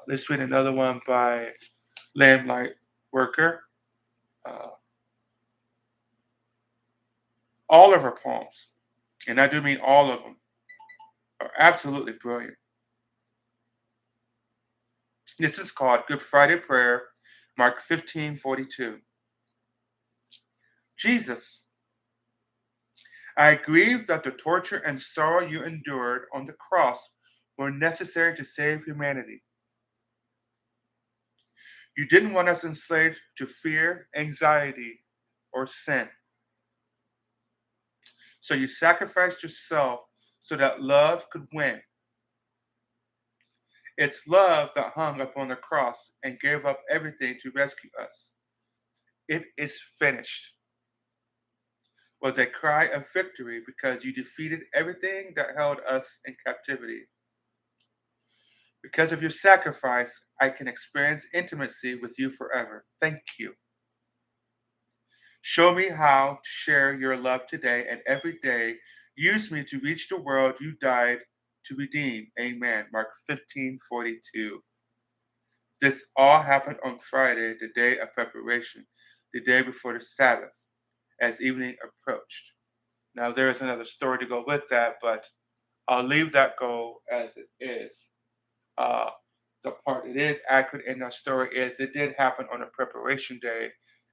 Speaker 1: Let's read another one by Lamplight Worker. Uh, all of her poems, and I do mean all of them, are absolutely brilliant. This is called Good Friday Prayer, Mark 15:42. Jesus, I grieve that the torture and sorrow you endured on the cross were necessary to save humanity. You didn't want us enslaved to fear, anxiety, or sin. So you sacrificed yourself so that love could win. It's love that hung upon the cross and gave up everything to rescue us. It is finished was a cry of victory because you defeated everything that held us in captivity. Because of your sacrifice, I can experience intimacy with you forever. Thank you. Show me how to share your love today and every day. Use me to reach the world you died to redeem. Amen. Mark 15:42. This all happened on Friday, the day of preparation, the day before the Sabbath, as evening approached. Now, there is another story to go with that, but I'll leave that go as it is. Uh, the part that is accurate in that story is it did happen on a preparation day,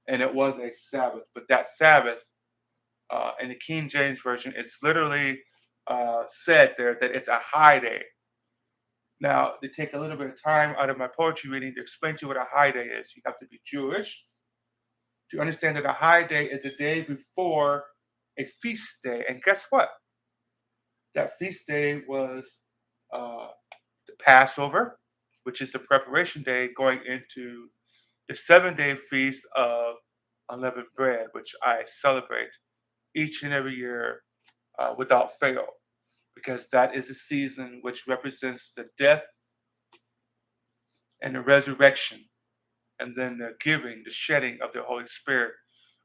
Speaker 1: and it was a Sabbath. But that Sabbath, in the King James Version, it's literally said there that it's a high day. Now, to take a little bit of time out of my poetry reading to explain to you what a high day is, you have to be Jewish to understand that a high day is a day before a feast day. And guess what? That feast day was uh, the Passover, which is the preparation day going into the 7 day feast of unleavened bread, which I celebrate each and every year without fail, because that is a season which represents the death and the resurrection, and then the giving, the shedding of the Holy Spirit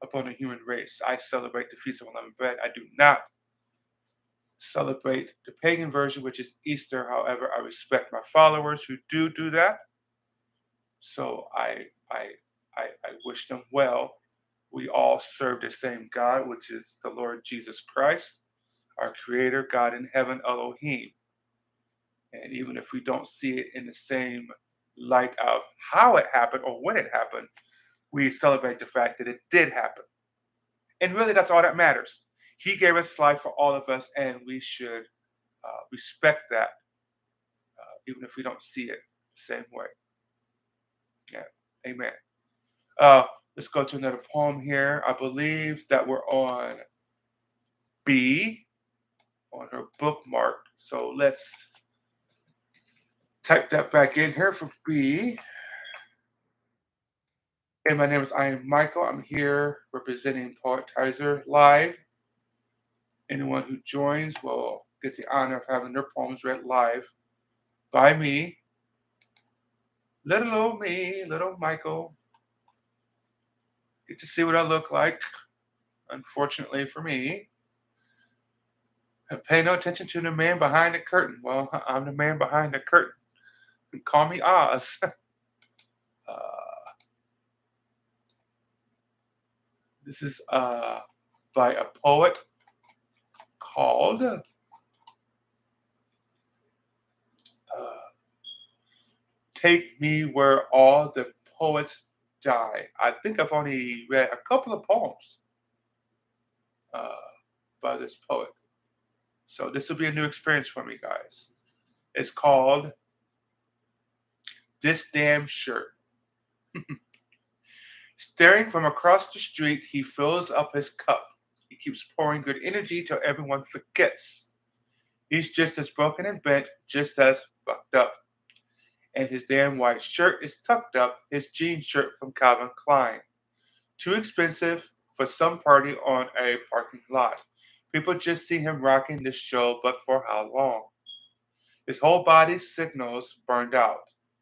Speaker 1: upon the human race. I celebrate the Feast of Unleavened Bread. I do not celebrate the pagan version, which is Easter. However, I respect my followers who do that. So I wish them well. We all serve the same God, which is the Lord Jesus Christ, our Creator, God in heaven, Elohim. And even if we don't see it in the same light of how it happened or when it happened, we celebrate the fact that it did happen. And really, that's all that matters. He gave us life for all of us, and we should respect that, even if we don't see it the same way. Yeah, amen. Uh, Let's go to another poem here. I believe that we're on B on her bookmark. So let's type that back in here for B. And my name is I am Michael. I'm here representing Poetizer Live. Anyone who joins will get the honor of having their poems read live by me. Little old me, little Michael. Get to see what I look like, unfortunately for me. Pay no attention to the man behind the curtain. Well, I'm the man behind the curtain. Call me Oz. This is by a poet called Take Me Where All the Poets Die. I think I've only read a couple of poems uh, by this poet. So this will be a new experience for me, guys. It's called This Damn Shirt. Staring from across the street, he fills up his cup. He keeps pouring good energy till everyone forgets. He's just as broken and bent, just as fucked up. And his damn white shirt is tucked up, his jean shirt from Calvin Klein. Too expensive for some party on a parking lot. People just see him rocking this show, but for how long? His whole body signals burned out,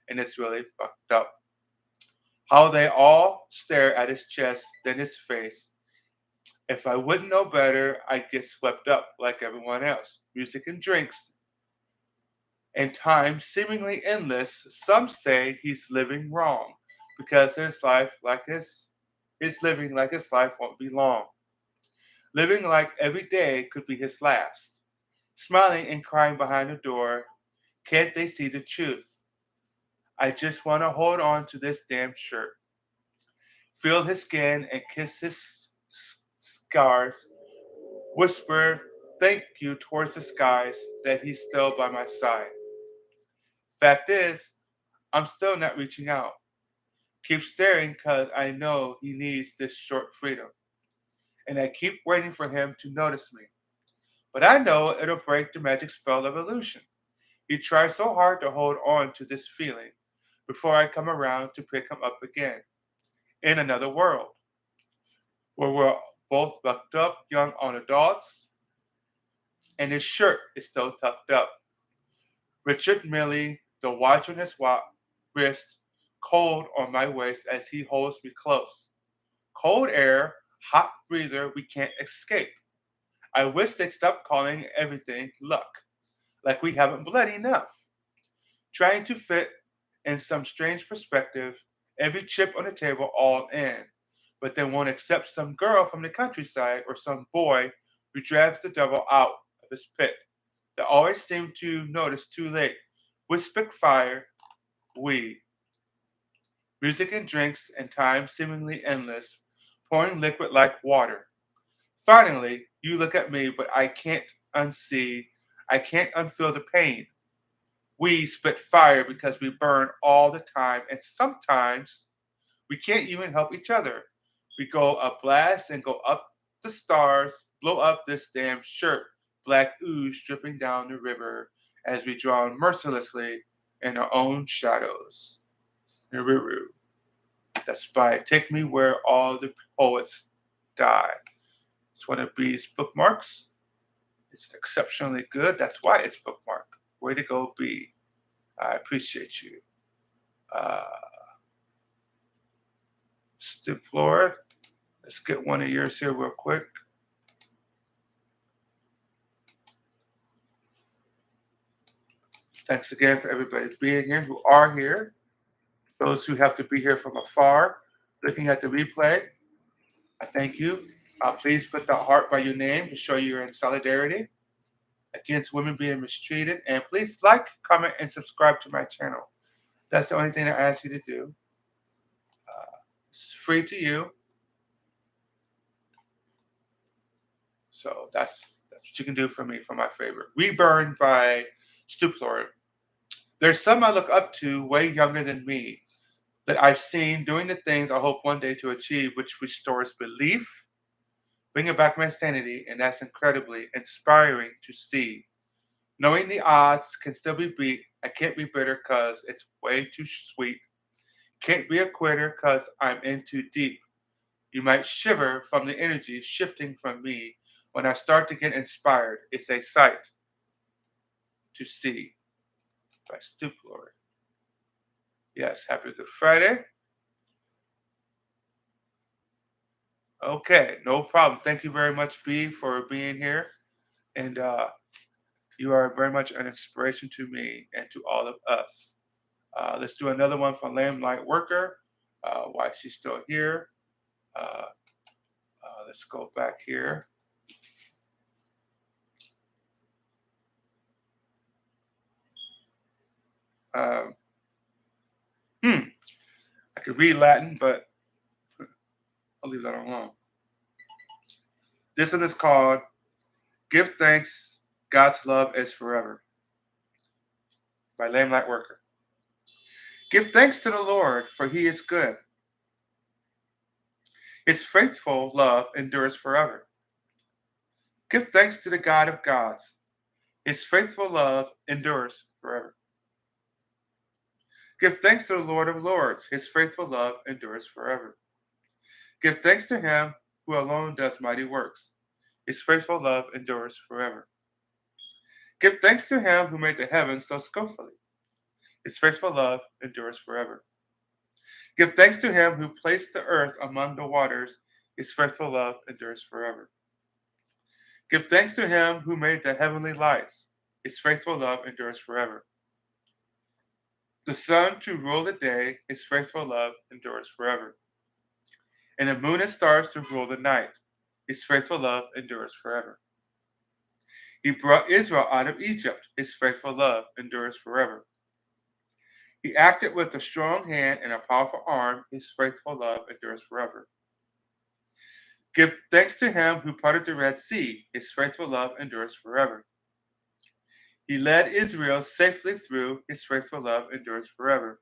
Speaker 1: and it's really fucked up. How they all stare at his chest, then his face. If I wouldn't know better, I'd get swept up like everyone else. Music and drinks, and time seemingly endless. Some say he's living wrong because his living like his life won't be long. Living like every day could be his last. Smiling and crying behind the door, can't they see the truth? I just want to hold on to this damn shirt. Feel his skin and kiss his scars. Whisper thank you towards the skies that he's still by my side. Fact is, I'm still not reaching out. Keep staring because I know he needs this short freedom. And I keep waiting for him to notice me. But I know it'll break the magic spell of illusion. He tries so hard to hold on to this feeling before I come around to pick him up again. In another world, where we're both bucked up, young on adults, and his shirt is still tucked up. Richard Millie, the watch on his wrist, cold on my waist as he holds me close. Cold air, hot breather we can't escape. I wish they'd stop calling everything luck, like we haven't bled enough. Trying to fit in some strange perspective, every chip on the table all in, but they won't accept some girl from the countryside or some boy who drags the devil out of his pit. They always seem to notice too late. With Spitfire, we, music and drinks and time seemingly endless, pouring liquid like water. Finally, you look at me, but I can't unfeel the pain. We spit fire because we burn all the time, and sometimes we can't even help each other. We go a blast and go up the stars, blow up this damn shirt, black ooze dripping down the river as we drown mercilessly in our own shadows. Nuru. That's by Take Me Where All the Poets Die. It's one of B's bookmarks. It's exceptionally good. That's why it's bookmark. Way to go, B. I appreciate you. Uh, Stu Flora, let's get one of yours here real quick. Thanks again for everybody being here who are here. Those who have to be here from afar, looking at the replay, I thank you. Please put the heart by your name to show you're in solidarity against women being mistreated. And please like, comment, and subscribe to my channel. That's the only thing I ask you to do. It's free to you. So that's what you can do for me for my favorite. Reburn by Stu Flora. There's some I look up to way younger than me. that I've seen doing the things I hope one day to achieve, which restores belief, bringing back my sanity, and that's incredibly inspiring to see. Knowing the odds can still be beat, I can't be bitter because it's way too sweet. Can't be a quitter because I'm in too deep. You might shiver from the energy shifting from me when I start to get inspired. It's a sight to see by Stoop Lord. Yes, happy Good Friday. Okay, no problem. Thank you very much, B, for being here. And you are very much an inspiration to me and to all of us. Let's do another one from Lame Light Worker. Why she's still here. Uh, let's go back here. Um, I could read Latin, but I'll leave that alone. This one is called Give Thanks, God's Love is Forever by Lame Light Worker. Give thanks to the Lord, for he is good. His faithful love endures forever. Give thanks to the God of gods. His faithful love endures forever. Give thanks to the Lord of lords. His faithful love endures forever. Give thanks to him who alone does mighty works. His faithful love endures forever. Give thanks to him who made the heavens so skillfully. His faithful love endures forever. Give thanks to him who placed the earth among the waters. His faithful love endures forever. Give thanks to him who made the heavenly lights. His faithful love endures forever. The sun to rule the day. His faithful love endures forever. And the moon and stars to rule the night. His faithful love endures forever. He brought Israel out of Egypt. His faithful love endures forever. He acted with a strong hand and a powerful arm. His faithful love endures forever. Give thanks to him who parted the Red Sea. His faithful love endures forever. He led Israel safely through. His faithful love endures forever.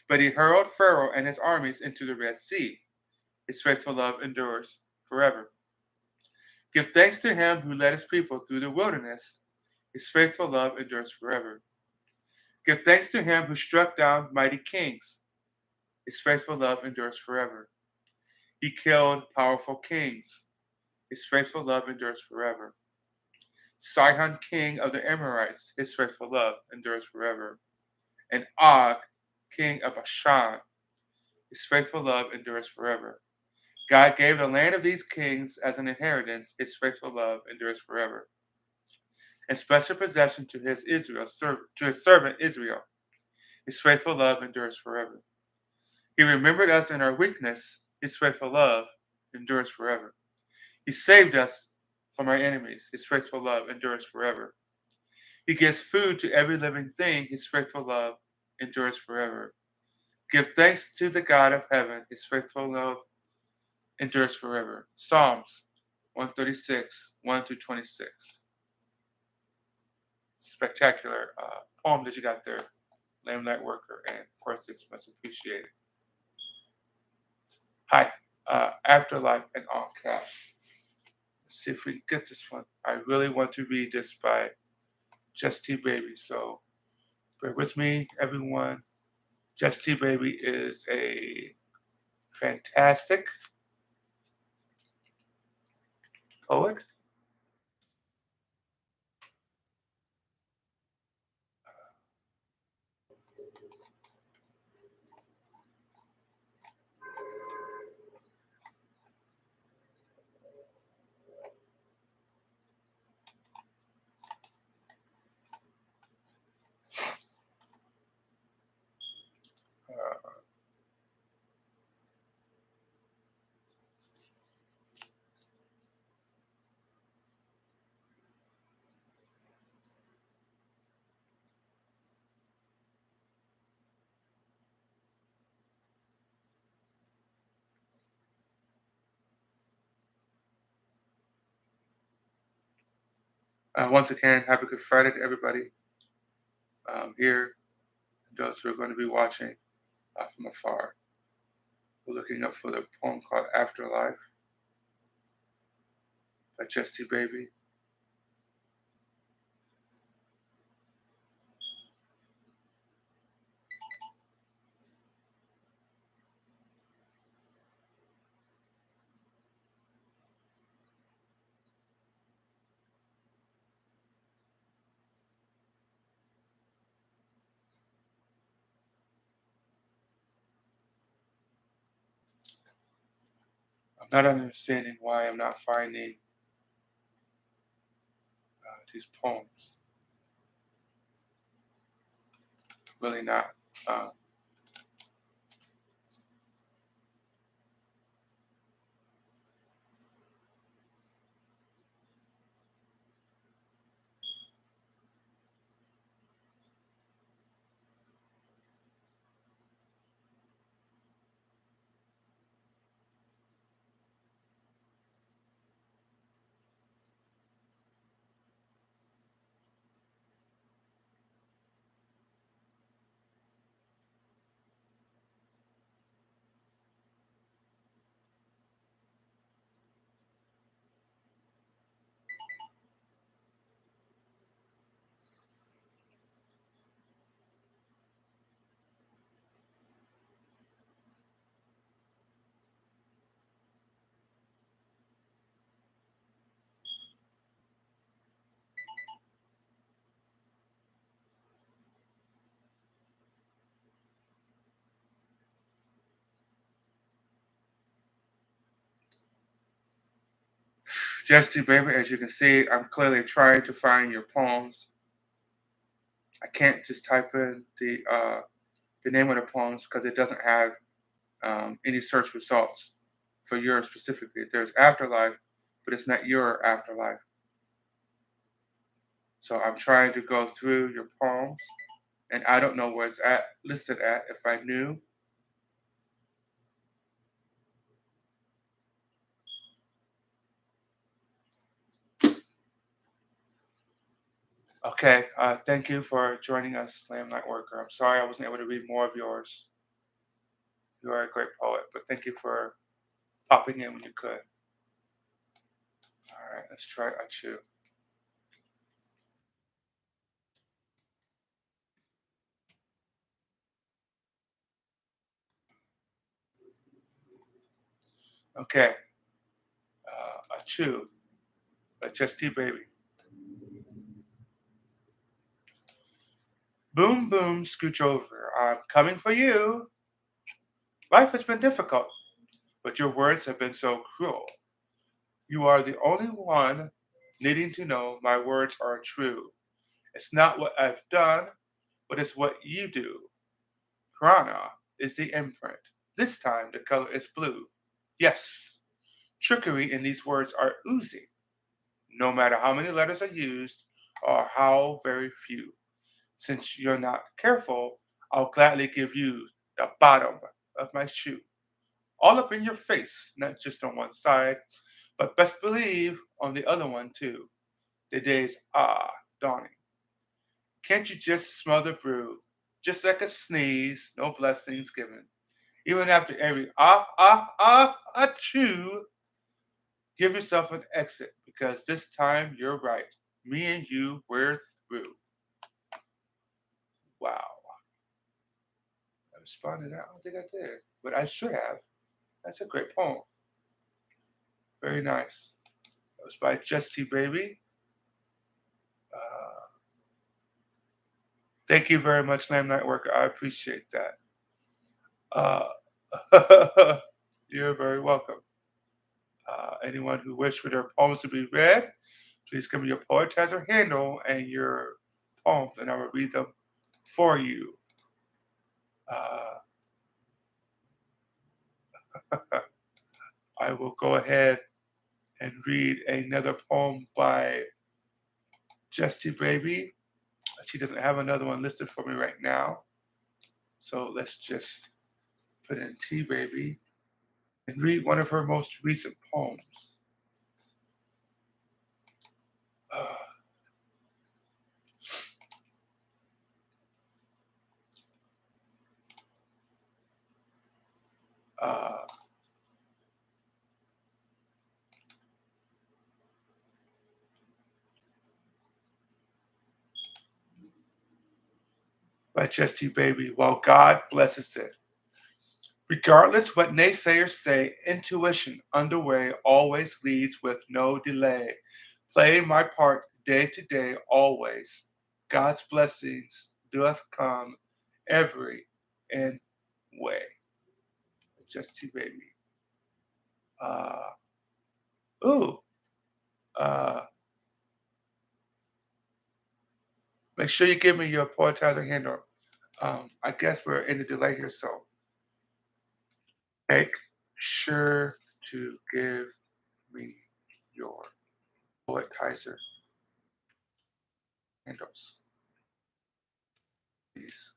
Speaker 1: But he hurled Pharaoh and his armies into the Red Sea. His faithful love endures forever. Give thanks to him who led his people through the wilderness. His faithful love endures forever. Give thanks to him who struck down mighty kings. His faithful love endures forever. He killed powerful kings. His faithful love endures forever. Sihon, king of the Amorites, his faithful love endures forever. And Og, king of Bashan, his faithful love endures forever. God gave the land of these kings as an inheritance. His faithful love endures forever. And special possession to his servant Israel. His faithful love endures forever. He remembered us in our weakness. His faithful love endures forever. He saved us from our enemies. His faithful love endures forever. He gives food to every living thing. His faithful love endures forever. Give thanks to the God of heaven. His faithful love endures forever. Psalms 136, 1 through 26. Spectacular poem that you got there, Lame Light Worker, and of course it's much appreciated. Hi, Afterlife in all caps. Let's see if we can get this one. I really want to read this by Just T Baby, so bear with me, everyone. Just T Baby is a fantastic poet. Uh, once again, happy Good Friday to everybody here, those who are going to be watching. from afar. We're looking up for the poem called Afterlife by Chesty Baby. I'm not understanding why I'm not finding these poems. Really not. Uh, Chesty Baby, as you can see, I'm clearly trying to find your poems. I can't just type in the name of the poems because it doesn't have any search results for yours specifically. There's Afterlife, but it's not your afterlife. So I'm trying to go through your poems, and I don't know where it's at listed at. If I knew, okay. Thank you for joining us, Lamb Light Worker. I'm sorry I wasn't able to read more of yours. You are a great poet, but thank you for popping in when you could. All right, let's try Achu. Okay, Achu, Just Tea Baby. Boom, boom, scooch over. I'm coming for you. Life has been difficult, but your words have been so cruel. You are the only one needing to know my words are true. It's not what I've done, but it's what you do. Prana is the imprint. This time the color is blue. Yes, trickery in these words are oozing, no matter how many letters are used or how very few. Since you're not careful, I'll gladly give you the bottom of my shoe. All up in your face, not just on one side, but best believe on the other one too. The days are dawning. Can't you just smell the brew? Just like a sneeze, no blessings given. Even after every achoo, give yourself an exit because this time you're right. Me and you, we're through. Wow. I responded. I don't think I did, but I should have. That's a great poem. Very nice. It was by Just T Baby. Uh, Thank you very much, Lamb Night Worker. I appreciate that. Uh, you're very welcome. Anyone who wishes for their poems to be read, please give me your Poetizer handle and your poems, and I will read them for you. Uh, I will go ahead and read another poem by Justy Baby. She doesn't have another one listed for me right now. So let's just put in T Baby and read one of her most recent poems. Uh, Uh, by Just You Baby, while God blesses it. Regardless what naysayers say, intuition underway always leads with no delay. Play my part day to day always. God's blessings doth come every in way. Just you, baby. Uh, ooh. Uh, make sure you give me your Poetizer handle. I guess we're in a delay here, so make sure to give me your Poetizer handles, please.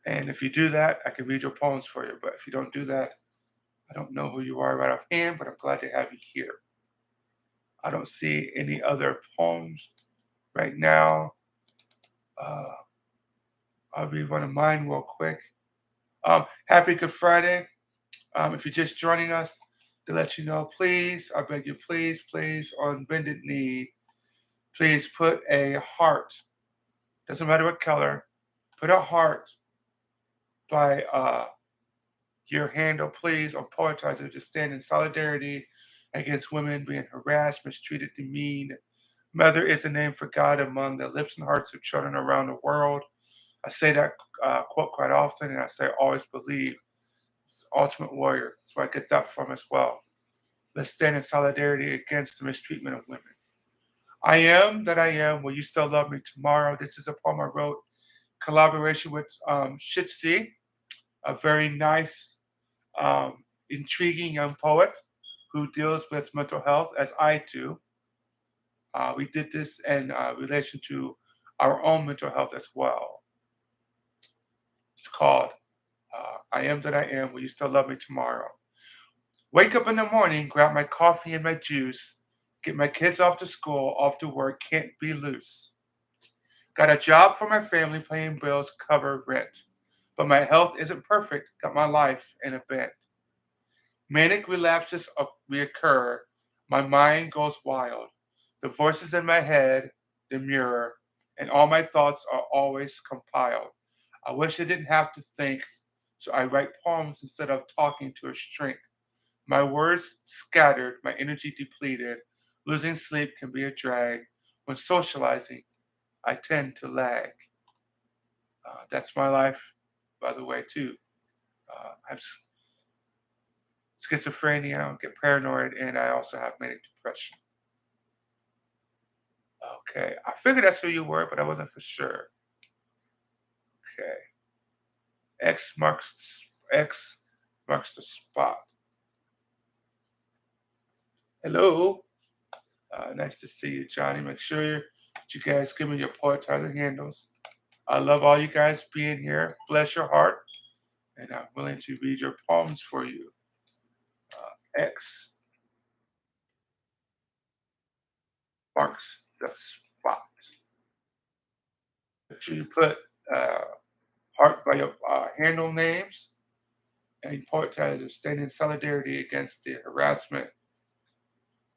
Speaker 1: And if you do that, I can read your poems for you. But if you don't do that, I don't know who you are right offhand, but I'm glad to have you here. I don't see any other poems right now. Uh, I'll read one of mine real quick. Happy Good Friday. If you're just joining us, to let you know, please, I beg you, please, on bended knee, please put a heart. Doesn't matter what color. Put a heart by your handle, please, on Poetizer to stand in solidarity against women being harassed, mistreated, demeaned. Mother is a name for God among the lips and hearts of children around the world. I say that quote quite often, and I say always believe. It's the ultimate warrior. That's where I get that from as well. Let's stand in solidarity against the mistreatment of women. I am that I am. Will you still love me tomorrow? This is a poem I wrote collaboration with Shitsi, a very nice, intriguing young poet who deals with mental health as I do. We did this in relation to our own mental health as well. It's called I Am That I Am. Will you still love me tomorrow? Wake up in the morning, grab my coffee and my juice, get my kids off to school, off to work, can't be loose. Got a job for my family, paying bills, cover rent. But my health isn't perfect, got my life in a bent. Manic relapses reoccur, my mind goes wild. The voices in my head, the mirror, and all my thoughts are always compiled. I wish I didn't have to think, so I write poems instead of talking to a shrink. My words scattered, my energy depleted. Losing sleep can be a drag. When socializing, I tend to lag. That's my life, by the way, too. I have schizophrenia, get paranoid, and I also have manic depression. Okay, I figured that's who you were, but I wasn't for sure. Okay, X marks the spot. Hello, nice to see you, Johnny. Make sure that you guys give me your poetizer handles. I love all you guys being here. Bless your heart, and I'm willing to read your poems for you. X marks the spot. Make sure you put uh, heart by your handle names and poetizer stand in solidarity against the harassment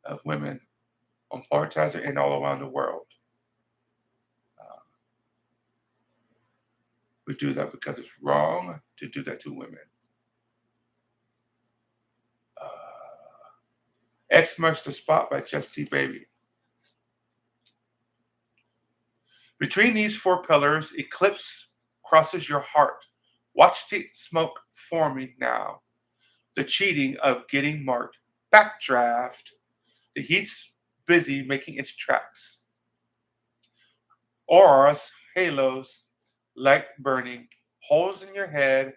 Speaker 1: of women on poetizer and all around the world. Uh, we do that because it's wrong to do that to women. Uh, X marks the spot by Just T Baby. Between these four pillars, eclipse crosses your heart. Watch the smoke forming now. The cheating of getting marked. Backdraft. The heat's busy making its tracks. Auras, halos, light burning, holes in your head,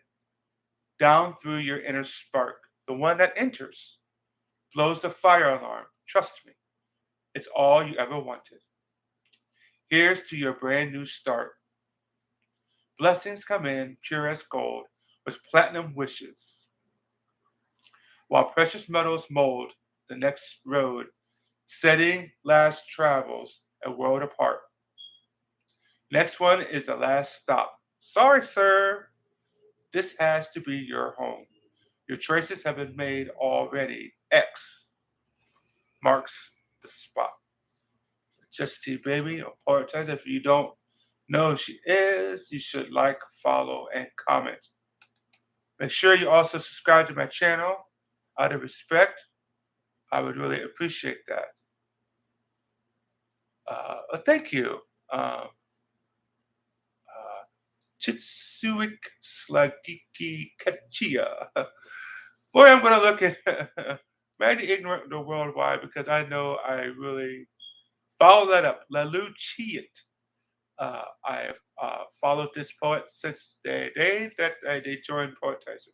Speaker 1: down through your inner spark. The one that enters, blows the fire alarm. Trust me, it's all you ever wanted. Here's to your brand new start. Blessings come in, pure as gold, with platinum wishes. while precious metals mold the next road, setting last travels a world apart. Next one is the last stop. Sorry, sir. This has to be your home. Your choices have been made already. X marks the spot. Just T Baby, or Poetizer. If you don't know who she is, you should like, follow, and comment. Make sure you also subscribe to my channel. Out of respect, I would really appreciate that. Thank you. Uh, Chitsuik Slagiki Kachia. Boy, I'm going to look at Maggie Ignorant the Worldwide because I know I really follow that up. Lalu Chiat. I have followed this poet since the day that they joined Poetizer.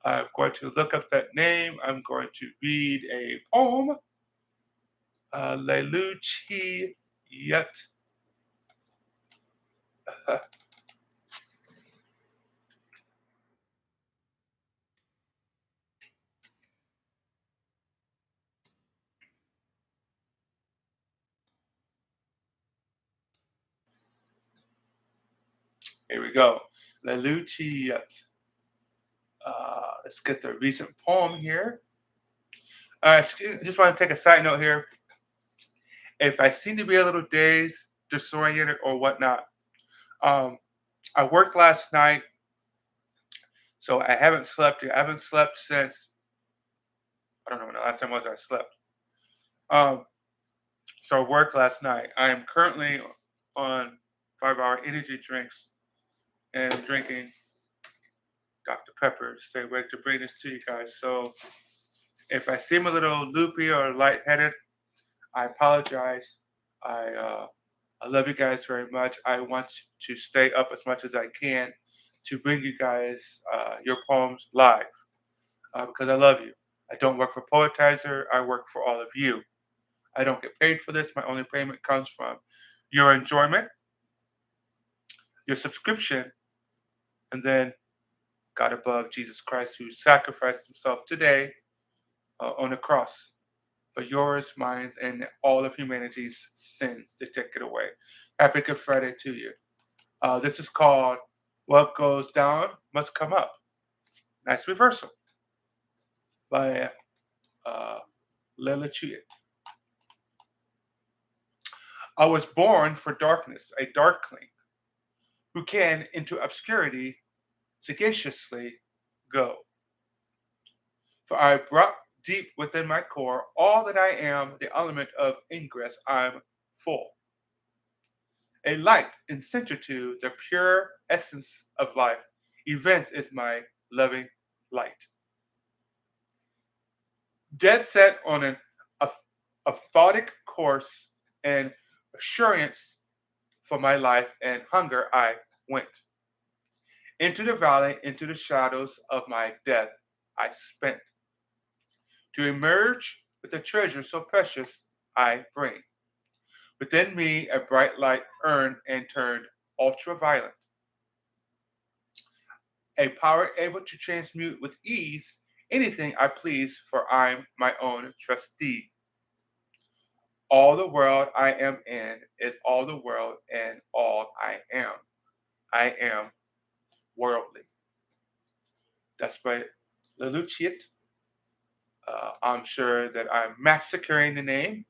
Speaker 1: I'm going to look up that name. I'm going to read a poem. Leluchi Yet. Here we go. Leluchi Yet. Let's get the recent poem here. I just want to take a side note here. If I seem to be a little dazed, disoriented, or whatnot, um, I worked last night, so I haven't slept yet. I haven't slept since, I don't know when the last time was I slept. Um, so I worked last night. I am currently on 5-hour energy drinks and drinking Dr. Pepper to stay awake to bring this to you guys. So if I seem a little loopy or lightheaded, I apologize. I love you guys very much. I want to stay up as much as I can to bring you guys your poems live because I love you. I don't work for Poetizer. I work for all of you. I don't get paid for this. My only payment comes from your enjoyment, your subscription, and then God above, Jesus Christ, who sacrificed himself today on the cross for yours, mine, and all of humanity's sins to take it away. Happy Good Friday to you. This is called What Goes Down Must Come Up. Nice reversal by Lela Chia. I was born for darkness, a darkling, who can into obscurity sagaciously go. For I brought deep within my core all that I am, the element of ingress I'm full. A light in center to the pure essence of life. Events is my loving light. Dead set on an aphotic course and assurance for my life and hunger I went. Into the valley, into the shadows of my death I spent. To emerge with the treasure so precious I bring. Within me a bright light earned and turned ultraviolet. A power able to transmute with ease anything I please, for I'm my own trustee. All the world I am in is all the world and all I am. I am worldly. That's by Leluchiet. I'm sure that I'm massacring the name.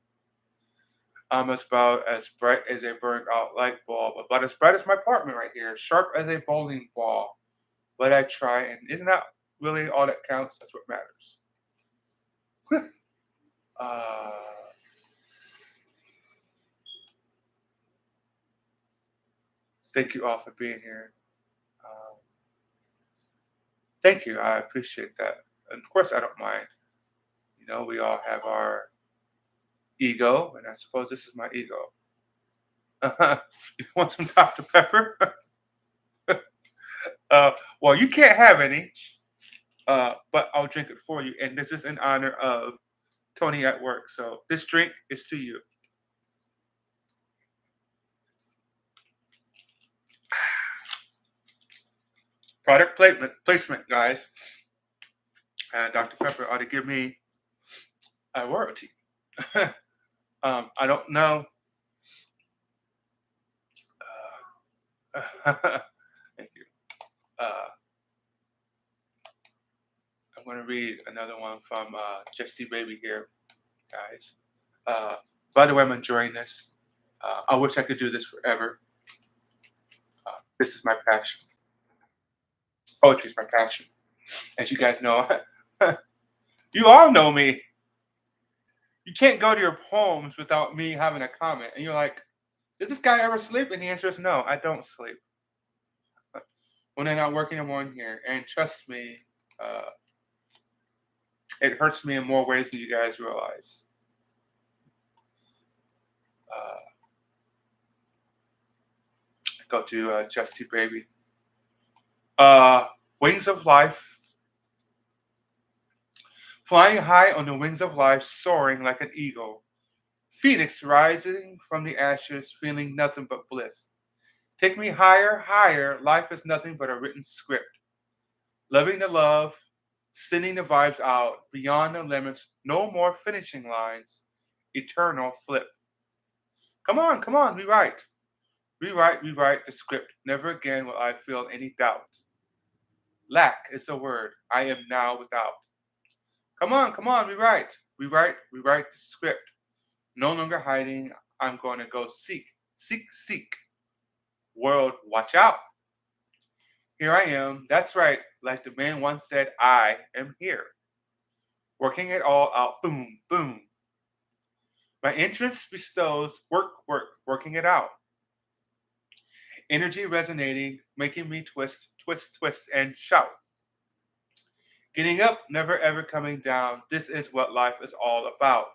Speaker 1: I'm about as bright as a burned out light bulb, about as bright as my apartment right here, sharp as a bowling ball. But I try, and isn't that really all that counts? That's what matters. uh, Thank you all for being here. Um, Thank you. I appreciate that. And of course, I don't mind. You know, we all have our ego, and I suppose this is my ego. You want some Dr. Pepper? Well, you can't have any, but I'll drink it for you. And this is in honor of Tony at work. So this drink is to you. Product placement, guys. Dr. Pepper ought to give me a royalty. I don't know. Thank you. Uh, I'm going to read another one from Just Baby here, guys. Uh, by the way, I'm enjoying this. I wish I could do this forever. This is my passion. Poetry is my passion. As you guys know, you all know me. You can't go to your poems without me having a comment. And you're like, does this guy ever sleep? And the answer is no, I don't sleep. When I'm not working, I'm on here. And trust me, uh, it hurts me in more ways than you guys realize. Uh, go to Just Baby. Uh, Wings of Life. Flying high on the wings of life, soaring like an eagle. Phoenix rising from the ashes, feeling nothing but bliss. Take me higher, higher. Life is nothing but a written script. Loving the love, sending the vibes out, beyond the limits, no more finishing lines. Eternal flip. Come on, rewrite. Rewrite the script. Never again will I feel any doubt. Lack is the word I am now without. Come on, rewrite the script. No longer hiding, I'm going to go seek. World, watch out. Here I am. That's right. Like the man once said, I am here. Working it all out. Boom, boom. My entrance bestows working it out. Energy resonating, making me twist, and shout. Getting up, never ever coming down. This is what life is all about.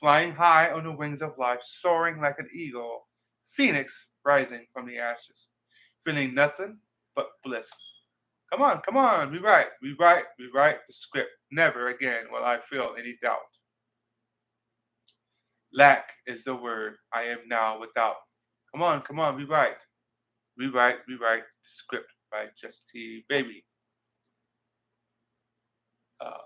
Speaker 1: Flying high on the wings of life, soaring like an eagle, phoenix rising from the ashes, feeling nothing but bliss. Come on, rewrite the script. Never again will I feel any doubt. Lack is the word I am now without. Come on, rewrite the script by Just Baby. Uh,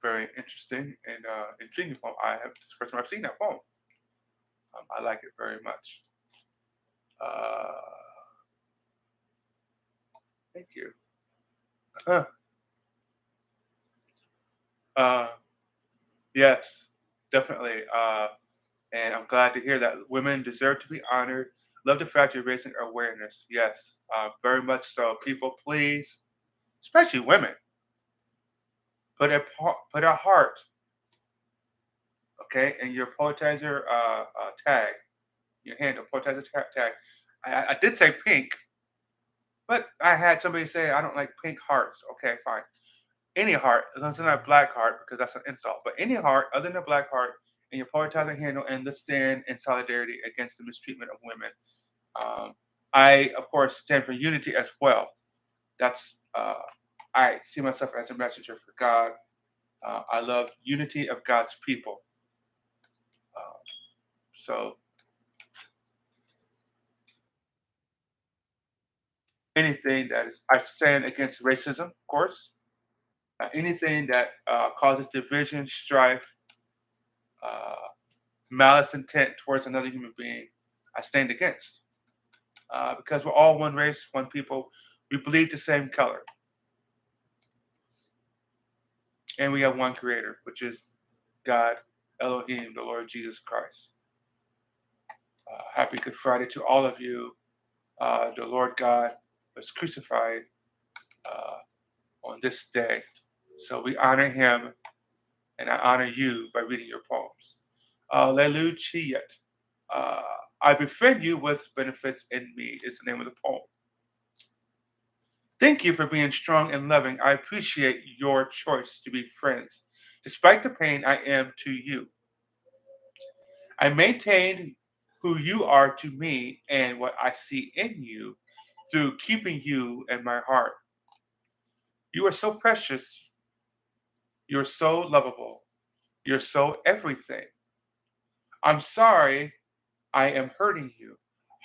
Speaker 1: Very interesting and intriguing poem. This is the first time I've seen that poem. I like it very much. Uh, Thank you. Uh, uh, yes, definitely. And I'm glad to hear that women deserve to be honored. Love the fact you're raising awareness. Yes, very much so. People, please, especially women, put a heart, okay, in your Poetizer tag, your handle, Poetizer tag. I did say pink, but I had somebody say I don't like pink hearts. Okay, fine. Any heart, that's not a black heart because that's an insult, but any heart other than a black heart in your Poetizer handle, and let's stand in solidarity against the mistreatment of women. Um, I, of course, stand for unity as well. That's I see myself as a messenger for God. I love unity of God's people. Uh, so anything that is, I stand against racism, of course. Anything that causes division, strife, uh, malice intent towards another human being, I stand against. Because we're all one race, one people. We bleed the same color. And we have one creator, which is God, Elohim, the Lord Jesus Christ. Happy Good Friday to all of you. The Lord God was crucified uh, on this day. So we honor him, and I honor you by reading your poems. Leluchiyat. Uh, I befriend you with benefits in me is the name of the poem. Thank you for being strong and loving. I appreciate your choice to be friends. Despite the pain I am to you, I maintain who you are to me and what I see in you through keeping you in my heart. You are so precious. You're so lovable. You're so everything. I'm sorry I am hurting you.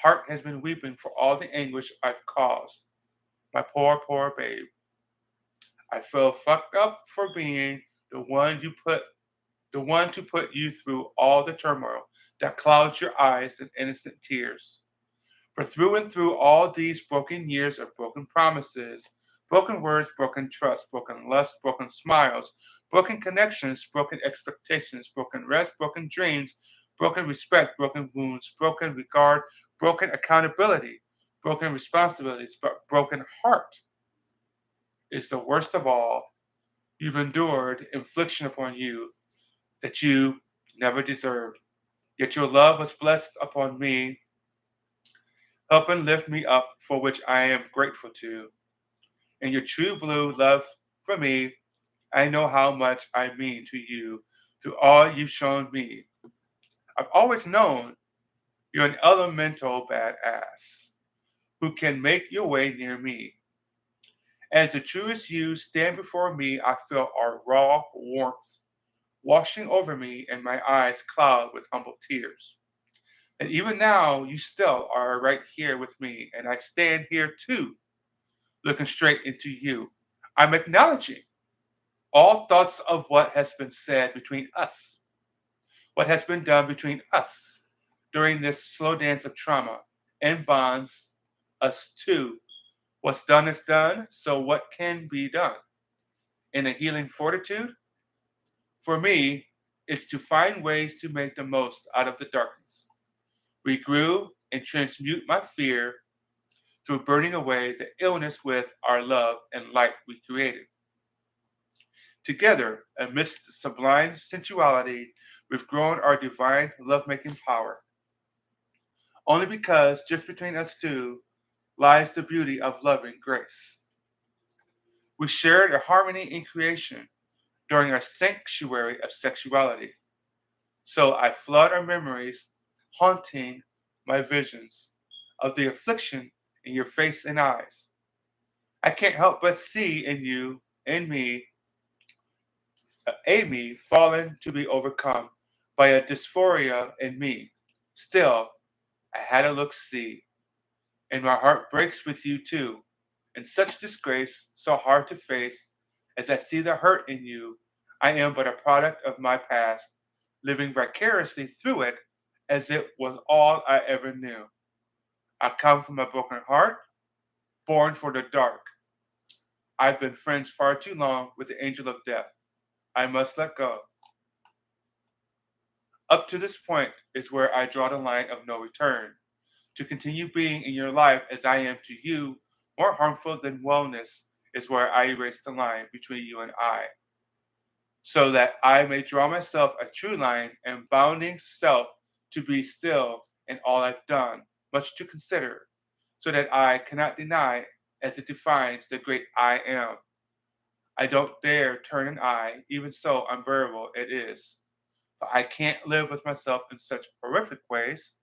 Speaker 1: heart has been weeping for all the anguish I've caused. My poor, poor babe. I feel fucked up for being the one you put the one to put you through all the turmoil that clouds your eyes and innocent tears. For through and through all these broken years of broken promises, broken words, broken trust, broken lust, broken smiles, broken connections, broken expectations, broken rest, broken dreams, broken respect, broken wounds, broken regard, broken accountability, broken responsibilities, but broken heart is the worst of all. You've endured infliction upon you that you never deserved. Yet your love was blessed upon me, helping lift me up, for which I am grateful to. And your true blue love for me, I know how much I mean to you through all you've shown me. I've always known you're an elemental badass who can make your way near me. As the truest you stand before me, I feel our raw warmth washing over me, and my eyes cloud with humble tears. And even now, you still are right here with me, and I stand here too, looking straight into you. I'm acknowledging all thoughts of what has been said between us, what has been done between us during this slow dance of trauma and bonds us two. What's done is done, so what can be done? In a healing fortitude, for me, is to find ways to make the most out of the darkness. We grew and transmute my fear through burning away the illness with our love and light we created. Together, amidst sublime sensuality, we've grown our divine lovemaking power. Only because just between us two lies the beauty of loving grace. We shared a harmony in creation during our sanctuary of sexuality. So I flood our memories, haunting my visions of the affliction in your face and eyes. I can't help but see in you and me Amy fallen to be overcome by a dysphoria in me. Still, I had a look see, and my heart breaks with you too. In such disgrace, so hard to face, as I see the hurt in you, I am but a product of my past, living vicariously through it as it was all I ever knew. I come from a broken heart, born for the dark. I've been friends far too long with the angel of death. I must let go. Up to this point is where I draw the line of no return. To continue being in your life as I am to you, more harmful than wellness, is where I erase the line between you and I, so that I may draw myself a true line and bounding self to be still in all I've done, much to consider, so that I cannot deny as it defines the great I am. I don't dare turn an eye, even so unbearable it is. But I can't live with myself in such horrific ways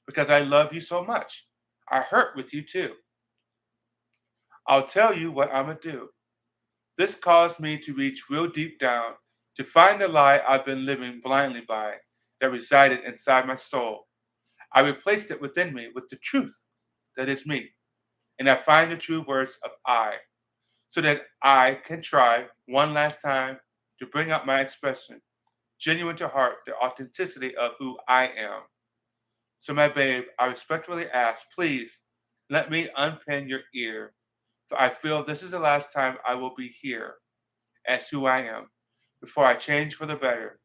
Speaker 1: because I love you so much. I hurt with you too. I'll tell you what I'm gonna do. This caused me to reach real deep down to find the lie I've been living blindly by that resided inside my soul. I replaced it within me with the truth that is me, and I find the true words of I, so that I can try one last time to bring out my expression, genuine to heart, the authenticity of who I am. So, my babe, I respectfully ask, please let me unpin your ear, for I feel this is the last time I will be here as who I am, before I change for the better.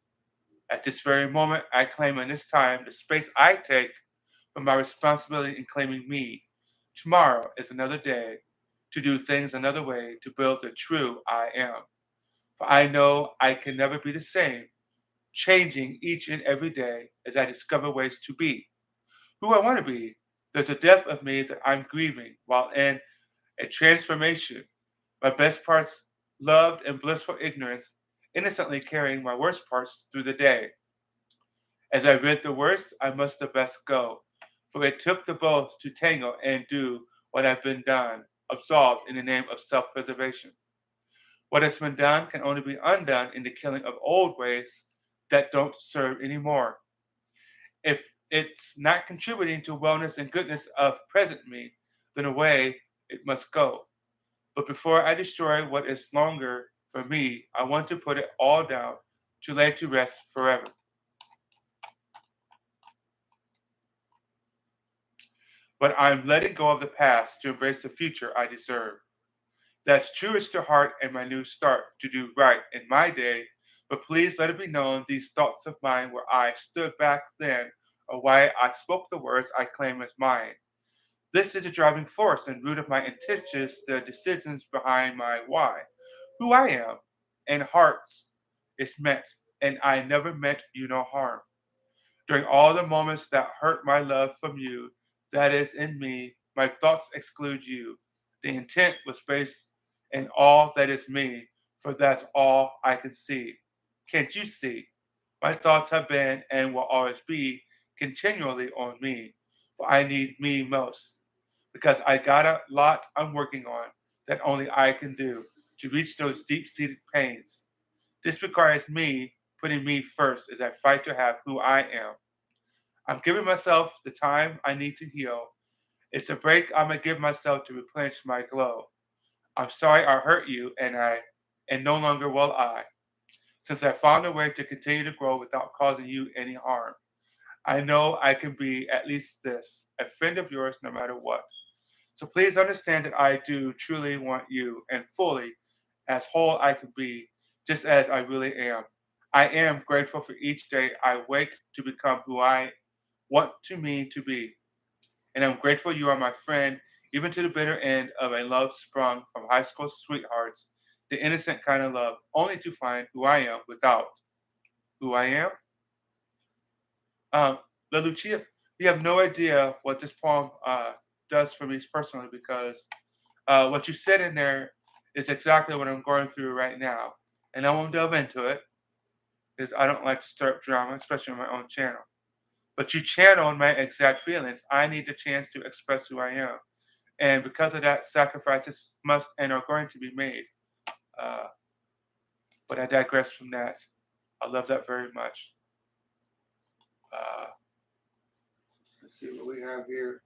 Speaker 1: At this very moment, I claim in this time the space I take from my responsibility in claiming me. Tomorrow is another day to do things another way to build the true I am. For I know I can never be the same, changing each and every day as I discover ways to be who I want to be. There's a depth of me that I'm grieving while in a transformation. My best parts loved and blissful ignorance, innocently carrying my worst parts through the day. As I rid the worst, I must the best go. For it took the both to tangle and do what I've been done, absolved in the name of self preservation. What has been done can only be undone in the killing of old ways that don't serve anymore. If it's not contributing to wellness and goodness of present me, then away it must go. But before I destroy what is longer for me, I want to put it all down to lay to rest forever. But I'm letting go of the past to embrace the future I deserve. That's truest to heart and my new start to do right in my day. But please let it be known these thoughts of mine where I stood back then or why I spoke the words I claim as mine. This is the driving force and root of my intentions, the decisions behind my why. Who I am and hearts is meant, and I never meant you no harm. During all the moments that hurt my love from you, that is in me, my thoughts exclude you. The intent was based in all that is me, for that's all I can see. Can't you see? My thoughts have been and will always be continually on me, for I need me most. Because I got a lot I'm working on that only I can do to reach those deep seated pains. This requires me putting me first as I fight to have who I am. I'm giving myself the time I need to heal. It's a break I'm gonna give myself to replenish my glow. I'm sorry I hurt you, and no longer will I, since I found a way to continue to grow without causing you any harm. I know I can be at least this, a friend of yours no matter what. So please understand that I do truly want you and fully as whole I can be, just as I really am. I am grateful for each day I wake to become who I want to me to be. And I'm grateful you are my friend, even to the bitter end of a love sprung from high school sweethearts, the innocent kind of love, only to find who I am without who I am. Um, La Lucia, you have no idea what this poem does for me personally because what you said in there is exactly what I'm going through right now. And I won't delve into it because I don't like to stir up drama, especially on my own channel. But you channeled my exact feelings. I need the chance to express who I am. And because of that, sacrifices must and are going to be made. Uh, but I digress from that. I love that very much. Uh, let's see what we have here.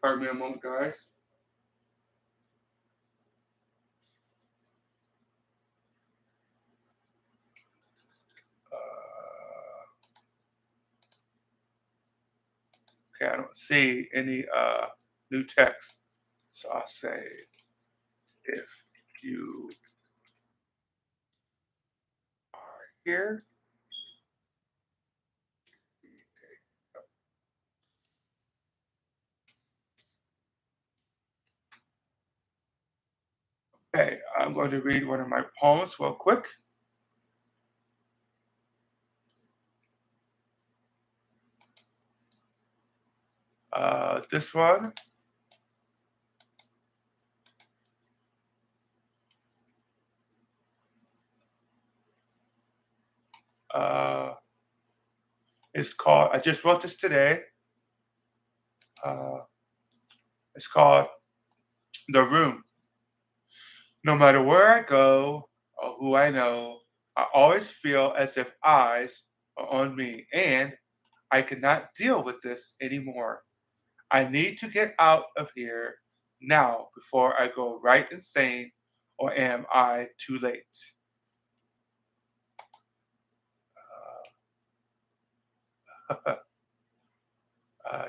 Speaker 1: Pardon me a moment, guys. Okay, I don't see any new text. So I'll say, if you are here, okay, I'm going to read one of my poems real quick. This one uh, is called, I just wrote this today. Uh, it's called The Room. No matter where I go or who I know, I always feel as if eyes are on me and I cannot deal with this anymore. I need to get out of here now before I go right insane, or am I too late?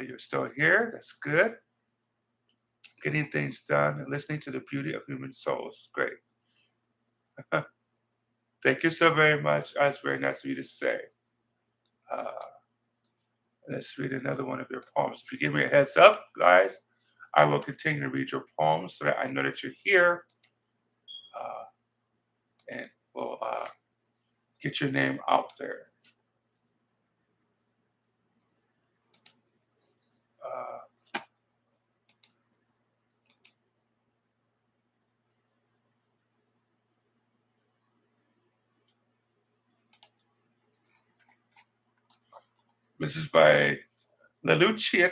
Speaker 1: You're still here. That's good. Getting things done and listening to the beauty of human souls. Great. Thank you so very much. That's very nice of you to say. Uh, let's read another one of your poems. If you give me a heads up, guys, I will continue to read your poems so that I know that you're here uh, and will get your name out there. Uh, this is by Lelouch.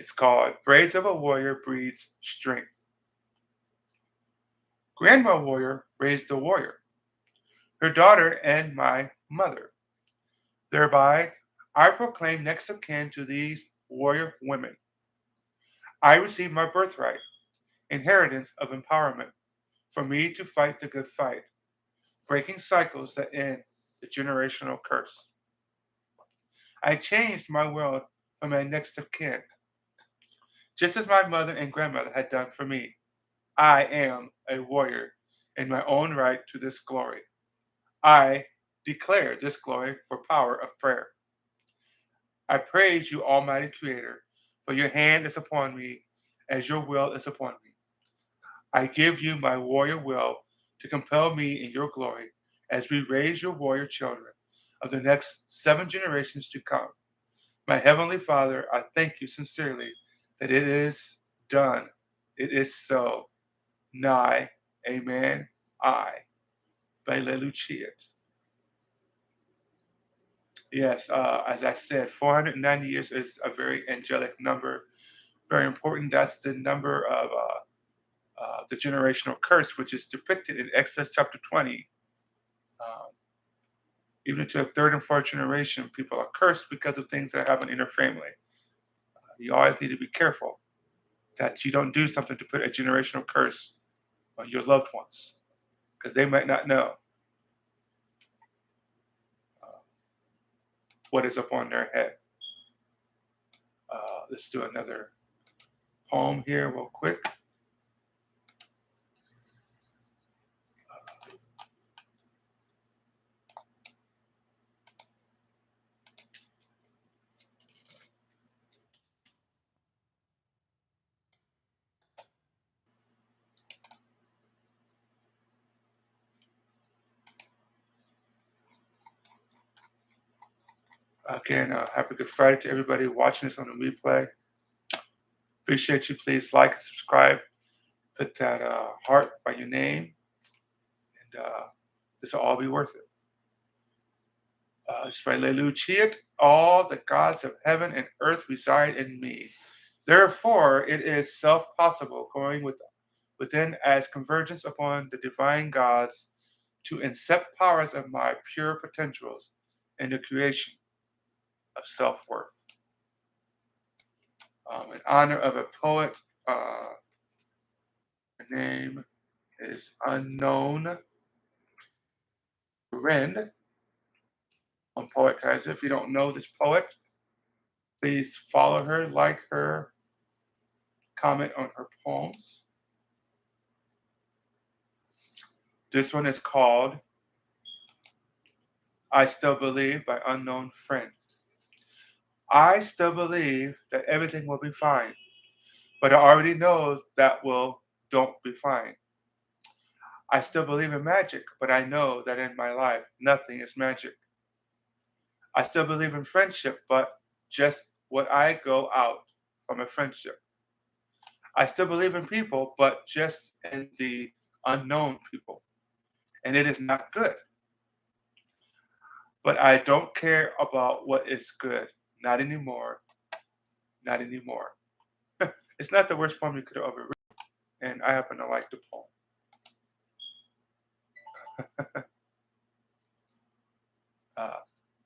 Speaker 1: It's called Braids of a Warrior Breeds Strength. Grandma Warrior raised a warrior, her daughter and my mother. Thereby, I proclaim next of kin to these warrior women. I receive my birthright, inheritance of empowerment, for me to fight the good fight, breaking cycles that end the generational curse. I changed my world for my next of kin, just as my mother and grandmother had done for me. I am a warrior in my own right to this glory. I declare this glory for power of prayer. I praise you, Almighty Creator, for your hand is upon me as your will is upon me. I give you my warrior will to compel me in your glory as we raise your warrior children of the next 7 generations to come. My Heavenly Father, I thank you sincerely that it is done. It is so. Nigh, amen, I. Bele Luciat. Yes, as I said, 490 years is a very angelic number, very important. That's the number of the generational curse, which is depicted in Exodus chapter 20. Um, Even to a third and fourth generation, people are cursed because of things that happen in their family. You always need to be careful that you don't do something to put a generational curse on your loved ones because they might not know uh, what is upon their head. Let's do another poem here, real quick. Again, happy Good Friday to everybody watching this on the replay. Appreciate you. Please like and subscribe. Put that heart by your name, and this will all be worth it. Luciat, all the gods of heaven and earth reside in me. Therefore, it is self-possible, going within as convergence upon the divine gods, to incept powers of my pure potentials in the creation of self-worth. In honor of a poet, the name is unknown. Rend on Poetizer. If you don't know this poet, please follow her, like her, comment on her poems. This one is called I Still Believe by Unknown Friend. I still believe that everything will be fine, but I already know that don't be fine. I still believe in magic, but I know that in my life, nothing is magic. I still believe in friendship, but just what I go out from a friendship. I still believe in people, but just in the unknown people. And it is not good. But I don't care about what is good. Not anymore. Not anymore. It's not the worst poem you could have ever written. And I happen to like the poem.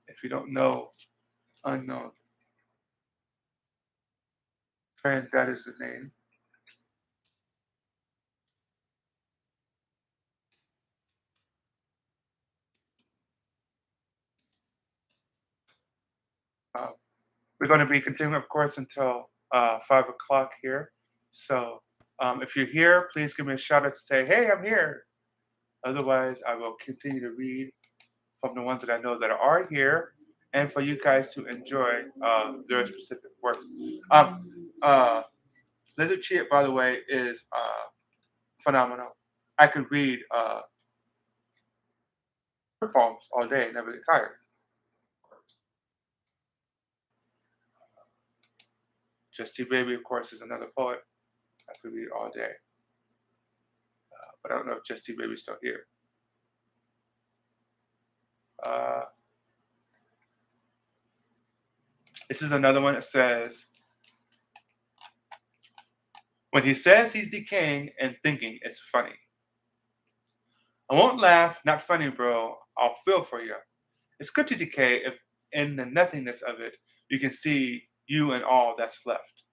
Speaker 1: If you don't know Unknown Friend, that is the name. Uh, we're going to be continuing, of course, until 5 o'clock here. So if you're here, please give me a shout out to say, hey, I'm here. Otherwise, I will continue to read from the ones that I know that are here and for you guys to enjoy their specific works. Little Cheat, by the way, is phenomenal. I could read her poems all day and never get tired. Justy Baby, of course, is another poet. I could read all day. But I don't know if Justy Baby's still here. Uh, this is another one that says, when he says he's decaying and thinking it's funny. I won't laugh, not funny, bro. I'll feel for you. It's good to decay if in the nothingness of it, you can see you and all that's left.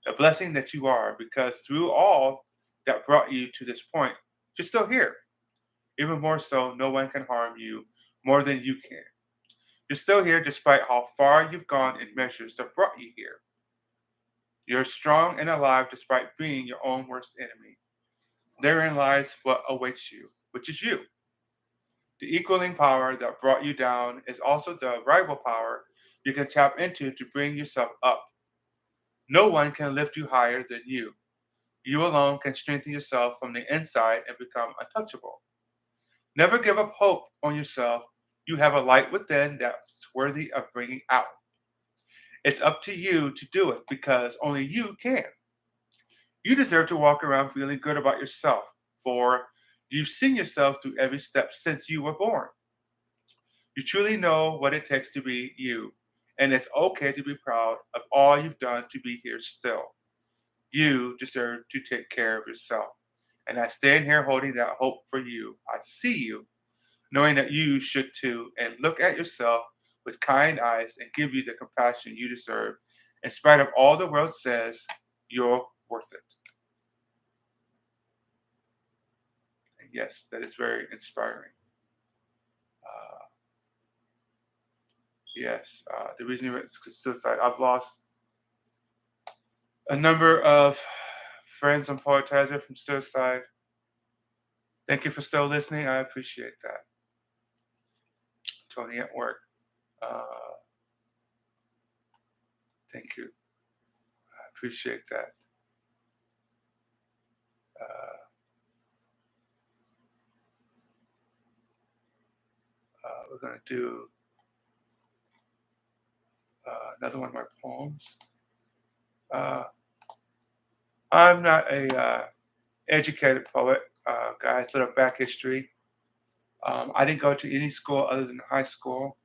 Speaker 1: The blessing that you are, because through all that brought you to this point, you're still here. Even more so, no one can harm you more than you can. You're still here despite how far you've gone in measures that brought you here. You're strong and alive despite being your own worst enemy. Therein lies what awaits you, which is you. The equaling power that brought you down is also the rival power you can tap into to bring yourself up. No one can lift you higher than you. You alone can strengthen yourself from the inside and become untouchable. Never give up hope on yourself. You have a light within that's worthy of bringing out. It's up to you to do it because only you can. You deserve to walk around feeling good about yourself, for you've seen yourself through every step since you were born. You truly know what it takes to be you, and it's okay to be proud of all you've done to be here still. You deserve to take care of yourself. And I stand here holding that hope for you. I see you, knowing that you should too, and look at yourself with kind eyes and give you the compassion you deserve. In spite of all the world says, you're worth it. And yes, that is very inspiring. Uh, yes, the reason you went suicide, I've lost a number of friends on Poetizer from suicide. Thank you for still listening. I appreciate that. Tony at work. Uh, thank you. I appreciate that. Uh, we're going to do another one of my poems. Uh, I'm not a educated poet, guys. Little back history. I didn't go to any school other than high school.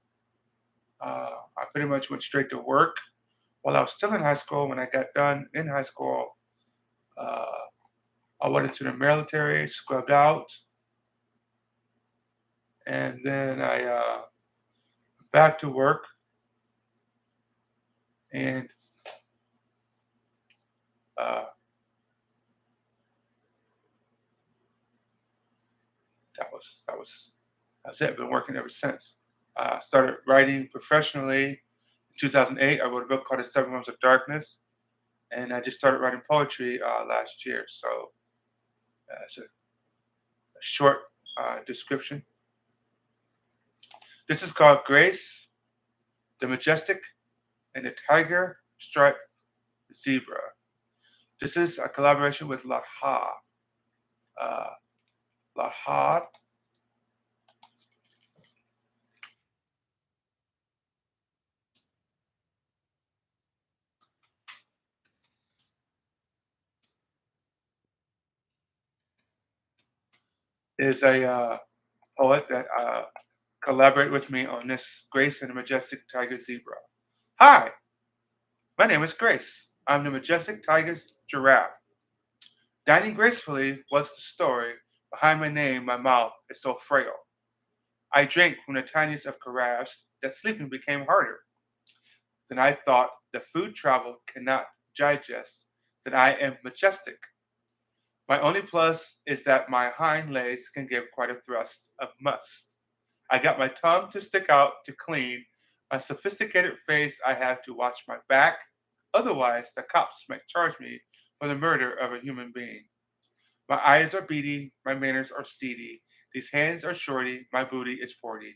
Speaker 1: I pretty much went straight to work while I was still in high school. When I got done in high school, uh, I went into the military, scrubbed out, and then I back to work, and uh, that was it. I've been working ever since. Started writing professionally in 2008. I wrote a book called The Seven Realms of Darkness, and I just started writing poetry last year. So it's a short description. This is called Grace, the Majestic, and the Tiger Striped Zebra. This is a collaboration with Laha. Uh, Laha is a poet that collaborated with me on this Grace and the Majestic Tiger Zebra. Hi, my name is Grace. I'm the Majestic Tiger's giraffe. Dining gracefully was the story behind my name. My mouth is so frail. I drank from the tiniest of carafes that sleeping became harder. Then I thought the food travel cannot digest that I am majestic. My only plus is that my hind legs can give quite a thrust of must. I got my tongue to stick out to clean my sophisticated face. I have to watch my back. Otherwise, the cops might charge me for the murder of a human being. My eyes are beady, my manners are seedy. These hands are shorty, my booty is 40.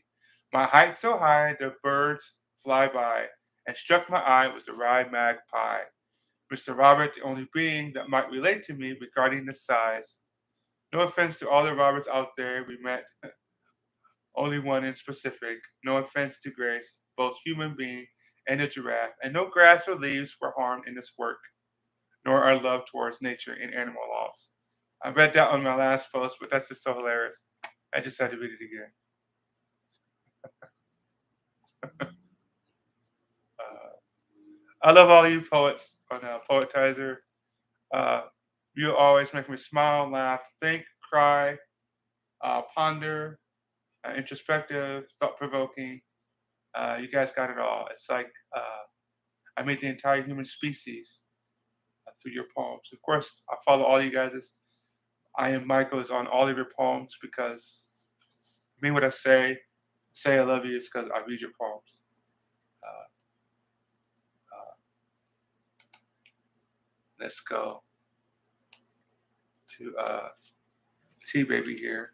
Speaker 1: My height so high, the birds fly by, and struck my eye with the wry magpie. Mr. Robert, the only being that might relate to me regarding the size. No offense to all the Roberts out there, we met only one in specific. No offense to Grace, both human being and a giraffe, and no grass or leaves were harmed in this work, nor our love towards nature and animal laws. I read that on my last post, but that's just so hilarious. I just had to read it again. Uh, I love all you poets on Poetizer. Uh, you always make me smile, laugh, think, cry, ponder, introspective, thought provoking. You guys got it all. It's like I made the entire human species through your poems. Of course, I follow all you guys. I am Michael is on all of your poems because I mean what I say I love you is because I read your poems. Uh, uh, let's go to T Baby here.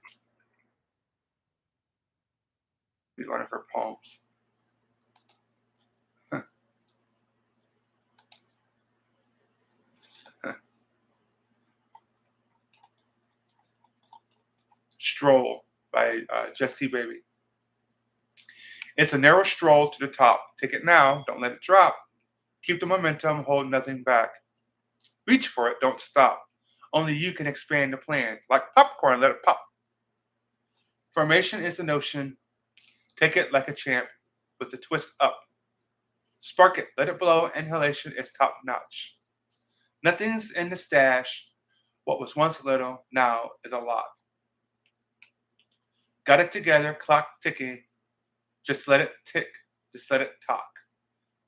Speaker 1: Read one of her poems. Stroll by Just T Baby. It's a narrow stroll to the top. Take it now, don't let it drop. Keep the momentum, hold nothing back. Reach for it, don't stop. Only you can expand the plan. Like popcorn, let it pop. Formation is the notion. Take it like a champ with the twist up. Spark it, let it blow. Inhalation is top notch. Nothing's in the stash. What was once little now is a lot. Got it together, clock ticking. Just let it tick. Just let it talk.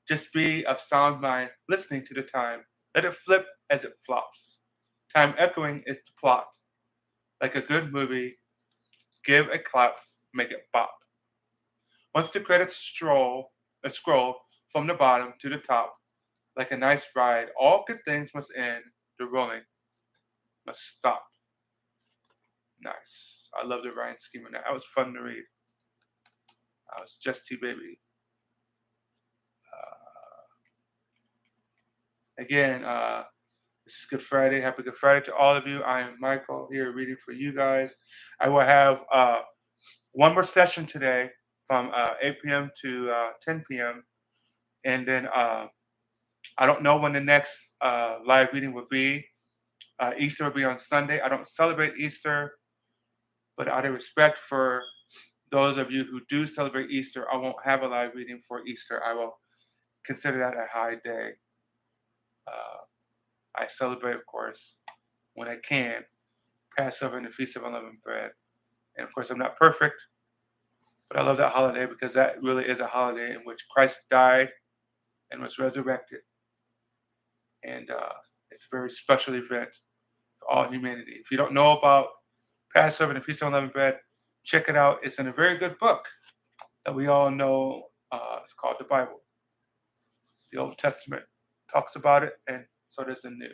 Speaker 1: Just be of sound mind, listening to the time. Let it flip as it flops. Time echoing is the plot. Like a good movie, give a clap, make it bop. Once the credits scroll from the bottom to the top, like a nice ride, all good things must end. The rolling must stop. Nice. I love the rhyme scheme on that. That was fun to read. I was Just T Baby. Again, this is Good Friday. Happy Good Friday to all of you. I am Michael here reading for you guys. I will have one more session today from 8 p.m. to 10 p.m. And then I don't know when the next live reading will be. Easter will be on Sunday. I don't celebrate Easter, but out of respect for those of you who do celebrate Easter, I won't have a live reading for Easter. I will consider that a high day. I celebrate, of course, when I can, Passover and the Feast of Unleavened Bread. And of course, I'm not perfect, but I love that holiday because that really is a holiday in which Christ died and was resurrected. And it's a very special event for all humanity. If you don't know about Passover and the Feast of Unleavened Bread, check it out. It's in a very good book that we all know. It's called the Bible. The Old Testament talks about it, and so does the New.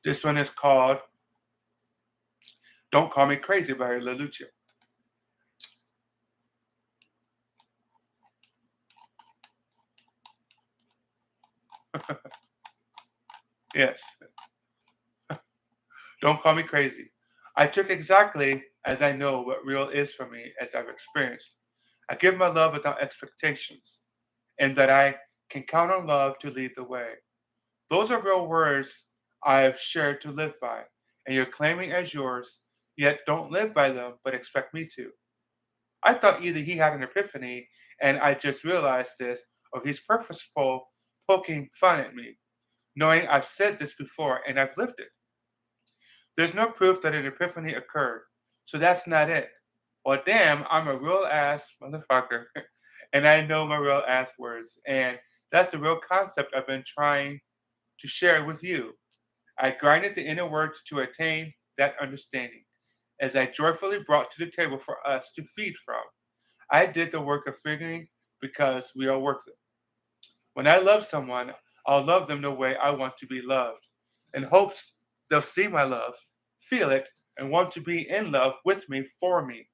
Speaker 1: This one is called Don't Call Me Crazy by LaLucia. Yes. Don't call me crazy. I took exactly as I know what real is for me as I've experienced. I give my love without expectations, and that I can count on love to lead the way. Those are real words I have shared to live by, and you're claiming as yours, yet don't live by them but expect me to. I thought either he had an epiphany and I just realized this, or he's purposeful poking fun at me, knowing I've said this before and I've lived it. There's no proof that an epiphany occurred, so that's not it. Well, damn, I'm a real ass motherfucker, and I know my real ass words, and that's the real concept I've been trying to share with you. I grinded the inner words to attain that understanding, as I joyfully brought to the table for us to feed from. I did the work of figuring because we are worth it. When I love someone, I'll love them the way I want to be loved, in hopes they'll see my love, feel it, and want to be in love with me for me.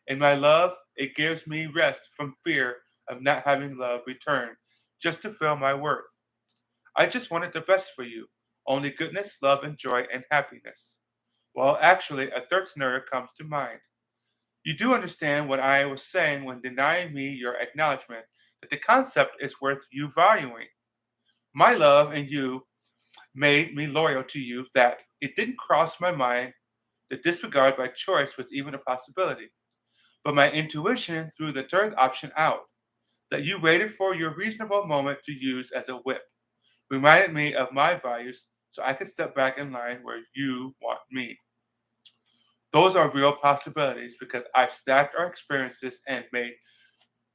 Speaker 1: In my love, it gives me rest from fear of not having love return, just to feel my worth. I just wanted the best for you, only goodness, love, and joy and happiness. Well, actually, a third scenario comes to mind. You do understand what I was saying when denying me your acknowledgement that the concept is worth you valuing. My love and you made me loyal to you, that it didn't cross my mind The disregard by choice was even a possibility. But my intuition threw the third option out, that you waited for your reasonable moment to use as a whip, reminded me of my values so I could step back in line where you want me. Those are real possibilities because I've stacked our experiences and made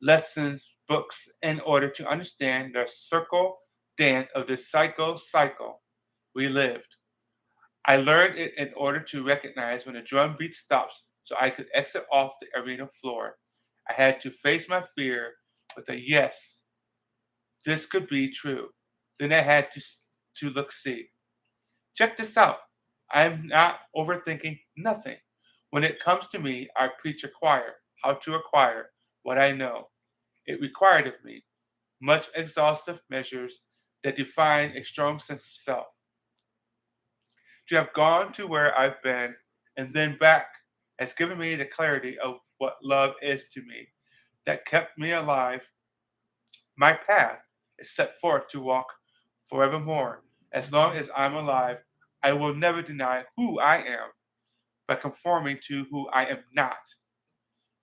Speaker 1: lessons, books in order to understand the circle dance of this cycle we lived. I learned it in order to recognize when the drum beat stops so I could exit off the arena floor. I had to face my fear with a yes, this could be true. Then I had to look see. Check this out. I'm not overthinking nothing. When it comes to me, I preach acquire, how to acquire what I know. It required of me much exhaustive measures that define a strong sense of self. To have gone to where I've been and then back has given me the clarity of what love is to me that kept me alive. My path is set forth to walk forevermore. As long as I'm alive, I will never deny who I am by conforming to who I am not.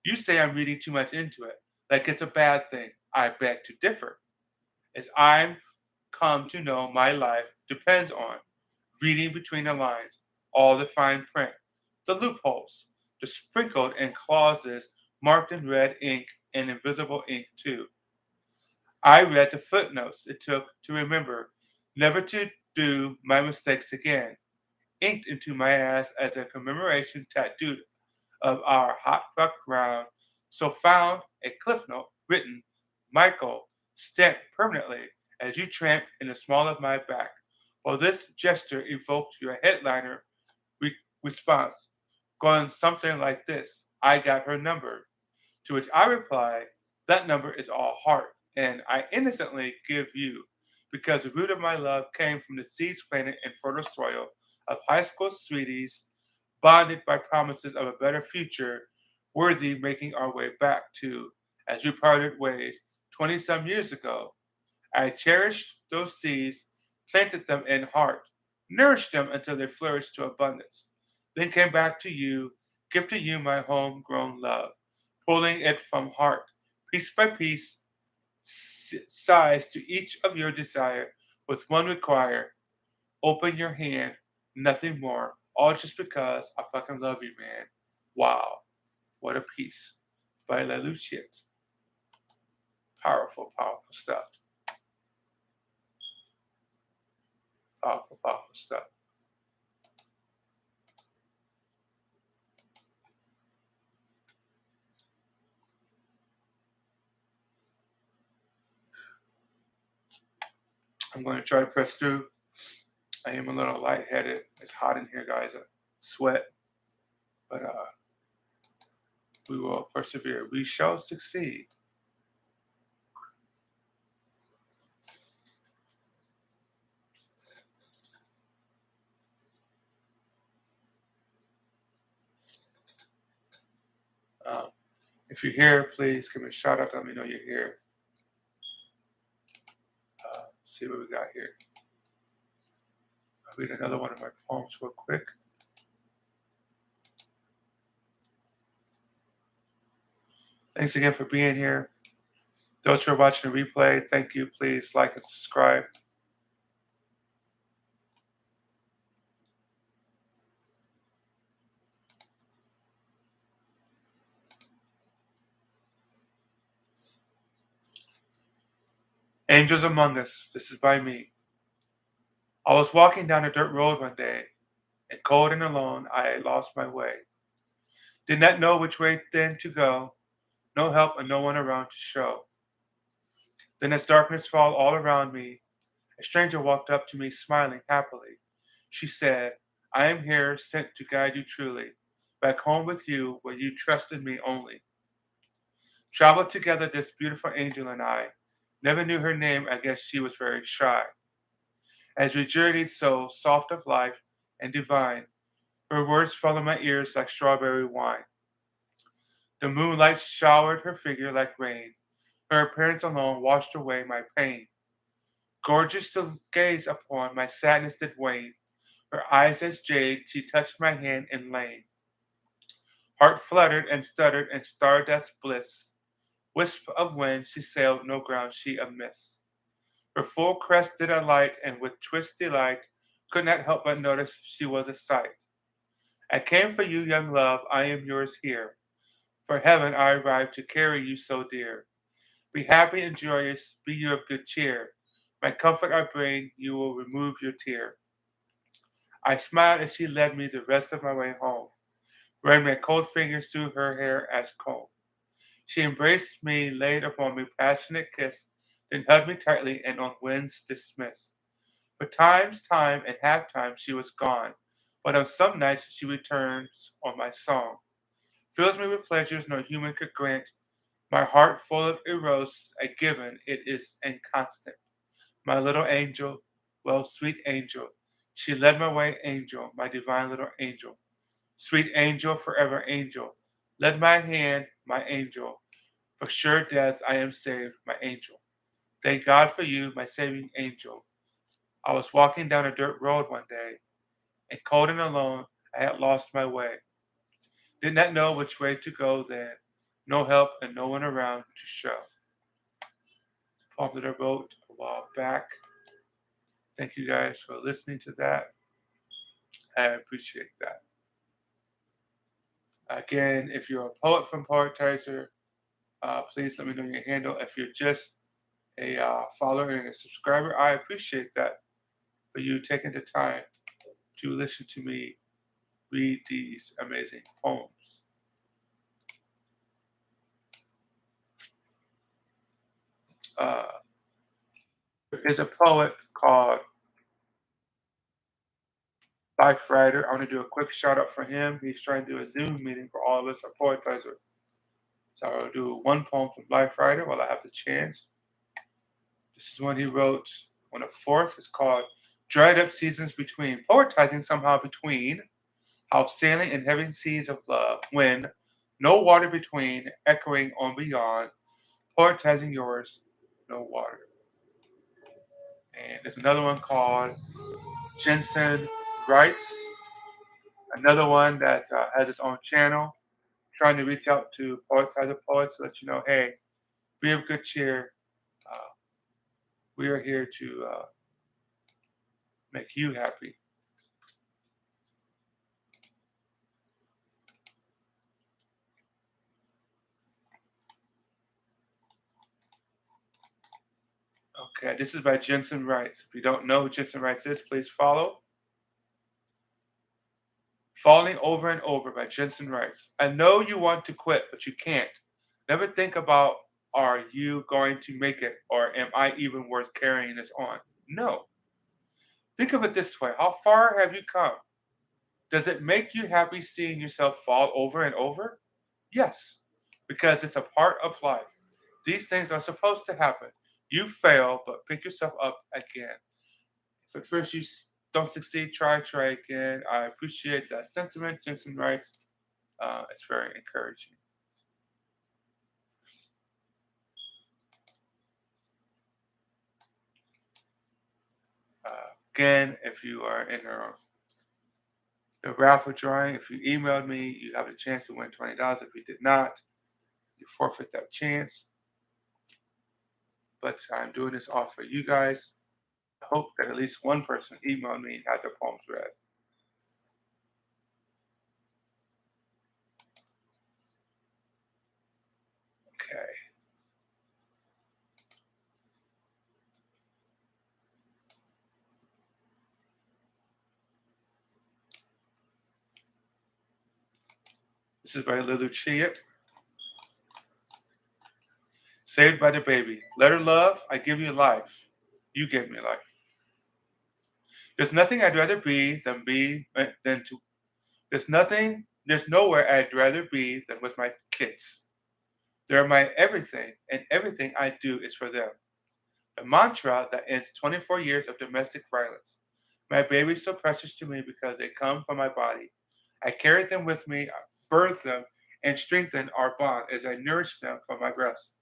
Speaker 1: You say I'm reading too much into it, like it's a bad thing. I beg to differ. As I've come to know, my life depends on reading between the lines, all the fine print, the loopholes, the sprinkled in clauses marked in red ink and invisible ink too. I read the footnotes it took to remember never to do my mistakes again, inked into my ass as a commemoration tattooed of our hot buck ground. So found a cliff note written, Michael, stamped permanently as you tramped in the small of my back. Well, this gesture evoked your headliner response, going something like this: I got her number. To which I reply, that number is all heart, and I innocently give you, because the root of my love came from the seeds planted in fertile soil of high school sweeties, bonded by promises of a better future, worthy making our way back to, as we parted ways 20 some years ago. I cherished those seeds, planted them in heart, nourished them until they flourished to abundance, then came back to you, gifting you my homegrown love, pulling it from heart, piece by piece, size to each of your desire, with one require, open your hand, nothing more, all just because I fucking love you, man. Wow, what a piece. By La Luciet. Powerful, powerful stuff. Powerful, powerful stuff. I'm going to try to press through. I am a little lightheaded. It's hot in here, guys. I sweat, but we will persevere. We shall succeed. Um, if you're here, please give me a shout out. Let me know you're here. See what we got here. I'll read another one of my poems real quick. Thanks again for being here. Those who are watching the replay, thank you. Please like and subscribe. Angels Among Us. This is by me. I was walking down a dirt road one day, and cold and alone, I lost my way. Did not know which way then to go. No help and no one around to show. Then, as darkness fell all around me, a stranger walked up to me, smiling happily. She said, I am here, sent to guide you truly, back home with you, where you trust in me only. Traveled together, this beautiful angel and I. Never knew her name, I guess she was very shy. As we journeyed so, soft of life and divine, her words fell in my ears like strawberry wine. The moonlight showered her figure like rain. Her appearance alone washed away my pain. Gorgeous to gaze upon, my sadness did wane. Her eyes as jade, she touched my hand and lane. Heart fluttered and stuttered in stardust bliss. Wisp of wind, she sailed, no ground she amiss. Her full crest did alight, and with twisty light, could not help but notice she was a sight. I came for you, young love, I am yours here. For heaven I arrived to carry you so dear. Be happy and joyous, be you of good cheer. My comfort I bring, you will remove your tear. I smiled as she led me the rest of my way home, ran my cold fingers through her hair as comb. She embraced me, laid upon me passionate kiss, then hugged me tightly and on winds dismissed. For time, and half time she was gone, but on some nights she returns on my song. Fills me with pleasures no human could grant, my heart full of eros, a given, it is inconstant. My little angel, well, sweet angel, she led my way, angel, my divine little angel. Sweet angel, forever angel, led my hand, my angel. For sure death I am saved, my angel. Thank God for you, my saving angel. I was walking down a dirt road one day, and cold and alone, I had lost my way. Did not know which way to go then. No help and no one around to show. Poem that I wrote a while back. Thank you guys for listening to that. I appreciate that. Again, if you're a poet from Poetizer, please let me know your handle. If you're just a follower and a subscriber, I appreciate that for you taking the time to listen to me read these amazing poems. Uh, there's a poet called Life Writer. I want to do a quick shout out for him. He's trying to do a Zoom meeting for all of us at Poetizer. So I'll do one poem from Life Writer while I have the chance. This is one he wrote on the 4th. It's called Dried Up Seasons Between. Poetizing somehow between how sailing in heavy seas of love, when no water between, echoing on beyond, poetizing yours, no water. And there's another one called Jensen Writes, another one that has its own channel, trying to reach out to poetizer poets to let you know, hey, be of good cheer. Uh, we are here to make you happy. Okay, this is by Jensen Writes. If you don't know who Jensen Writes is, please follow. Falling Over and Over by Jensen Writes. I know you want to quit, but you can't. Never think about, are you going to make it, or am I even worth carrying this on? No. Think of it this way. How far have you come? Does it make you happy seeing yourself fall over and over? Yes, because it's a part of life. These things are supposed to happen. You fail, but pick yourself up again. If at first you don't succeed, try again. I appreciate that sentiment. Jensen writes, it's very encouraging. Again, if you are in the raffle drawing, if you emailed me, you have a chance to win $20. If you did not, you forfeit that chance. But I'm doing this all for you guys. I hope that at least one person emailed me and had their poems read. Okay. This is by Lulu Chiat. Saved by the Baby. Let her love, I give you life. You gave me life. There's nothing I'd rather than to. There's nowhere I'd rather be than with my kids. They're my everything, and everything I do is for them. The mantra that ends 24 years of domestic violence. My baby's so precious to me because they come from my body. I carry them with me, birth them, and strengthen our bond as I nourish them from my breast.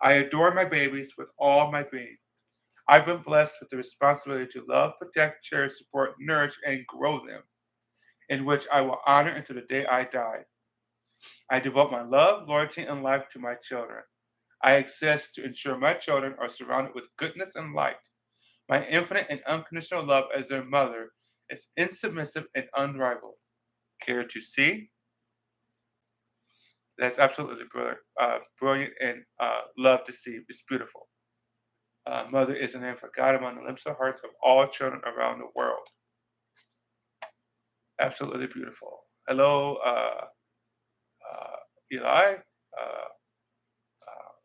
Speaker 1: I adore my babies with all my being. I've been blessed with the responsibility to love, protect, cherish, support, nourish, and grow them, in which I will honor until the day I die. I devote my love, loyalty, and life to my children. I exist to ensure my children are surrounded with goodness and light. My infinite and unconditional love as their mother is insubmissive and unrivaled. Care to see? That's absolutely brilliant, brilliant and love to see. It's beautiful. Mother is a name for God among the lips and hearts of all children around the world. Absolutely beautiful. Hello, Eli,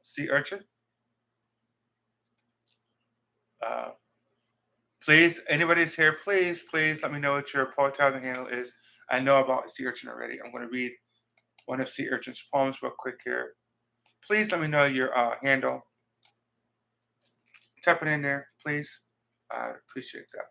Speaker 1: sea urchin. Uh, please, anybody's here, please let me know what your poetizer handle is. I know about sea urchin already. I'm going to read one of sea urchin's poems real quick here. Please let me know your handle. Type it in there, please. I appreciate that.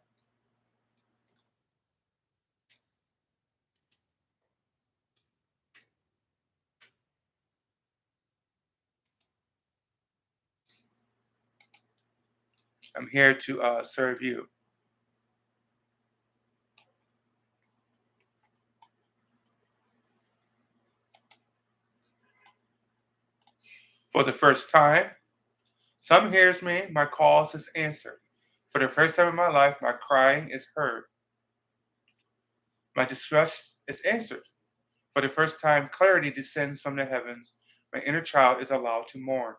Speaker 1: I'm here to serve you. For the first time, some hears me, my calls is answered. For the first time in my life, my crying is heard. My distress is answered. For the first time, clarity descends from the heavens. My inner child is allowed to mourn.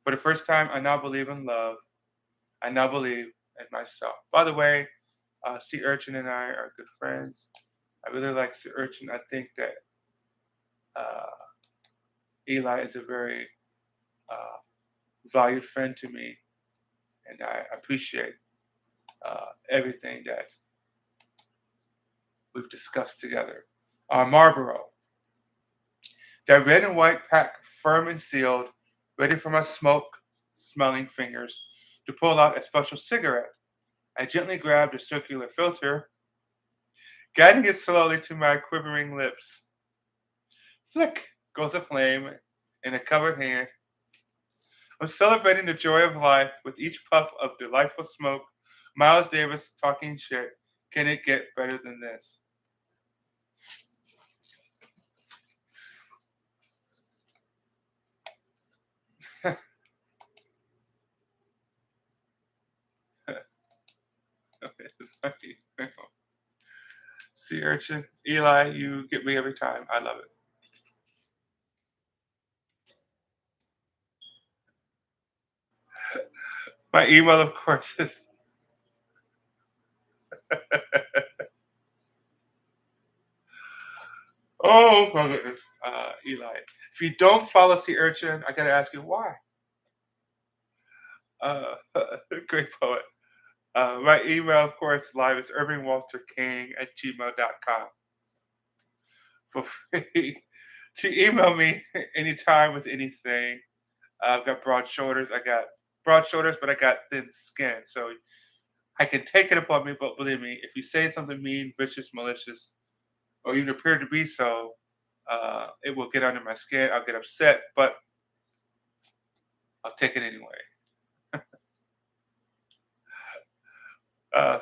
Speaker 1: For the first time, I now believe in love. I now believe in myself. By the way, Sea Urchin and I are good friends. I really like Sea Urchin. I think that uh, Eli is a very uh, valued friend to me, and I appreciate everything that we've discussed together. Marlboro, that red and white pack firm and sealed, ready for my smoke smelling fingers to pull out a special cigarette. I gently grabbed a circular filter, guiding it slowly to my quivering lips. Flick goes a flame in a covered hand. I'm celebrating the joy of life with each puff of delightful smoke. Miles Davis talking shit. Can it get better than this? Sea urchin, Eli, you get me every time. I love it. My email, of course, is oh my goodness, Eli. If you don't follow Sea Urchin, I gotta ask you why. Uh, great poet. My email, of course, live is irvingwalterking at gmail.com. For free to email me anytime with anything. I've got broad shoulders. I got broad shoulders, but I got thin skin. So I can take it upon me, but believe me, if you say something mean, vicious, malicious, or even appear to be so, it will get under my skin. I'll get upset, but I'll take it anyway. Uh,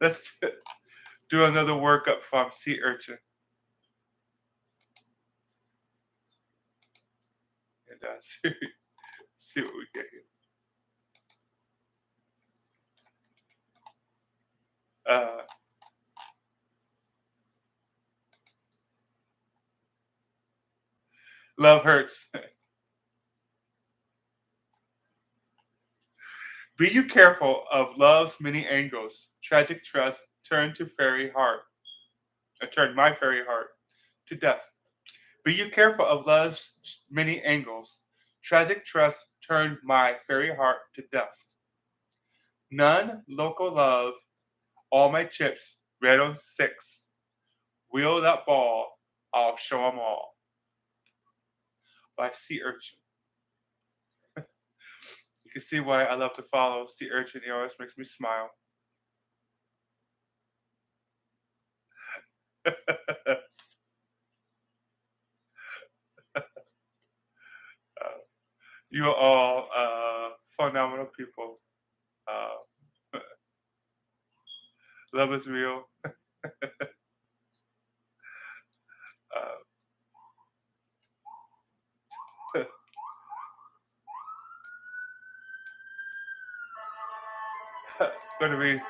Speaker 1: let's do another workup from sea urchin and see what we get here. Uh, love hurts. Be you careful of love's many angles. Tragic trust turn to fairy heart. Turn my fairy heart to dust. Be you careful of love's many angles. Tragic trust turned my fairy heart to dust. None local love, all my chips, red on six. Wheel that ball, I'll show 'em all. By Sea Urchin. You can see why I love to follow Sea Urchin. It always makes me smile. You are all phenomenal people. Uh, love is real. going to read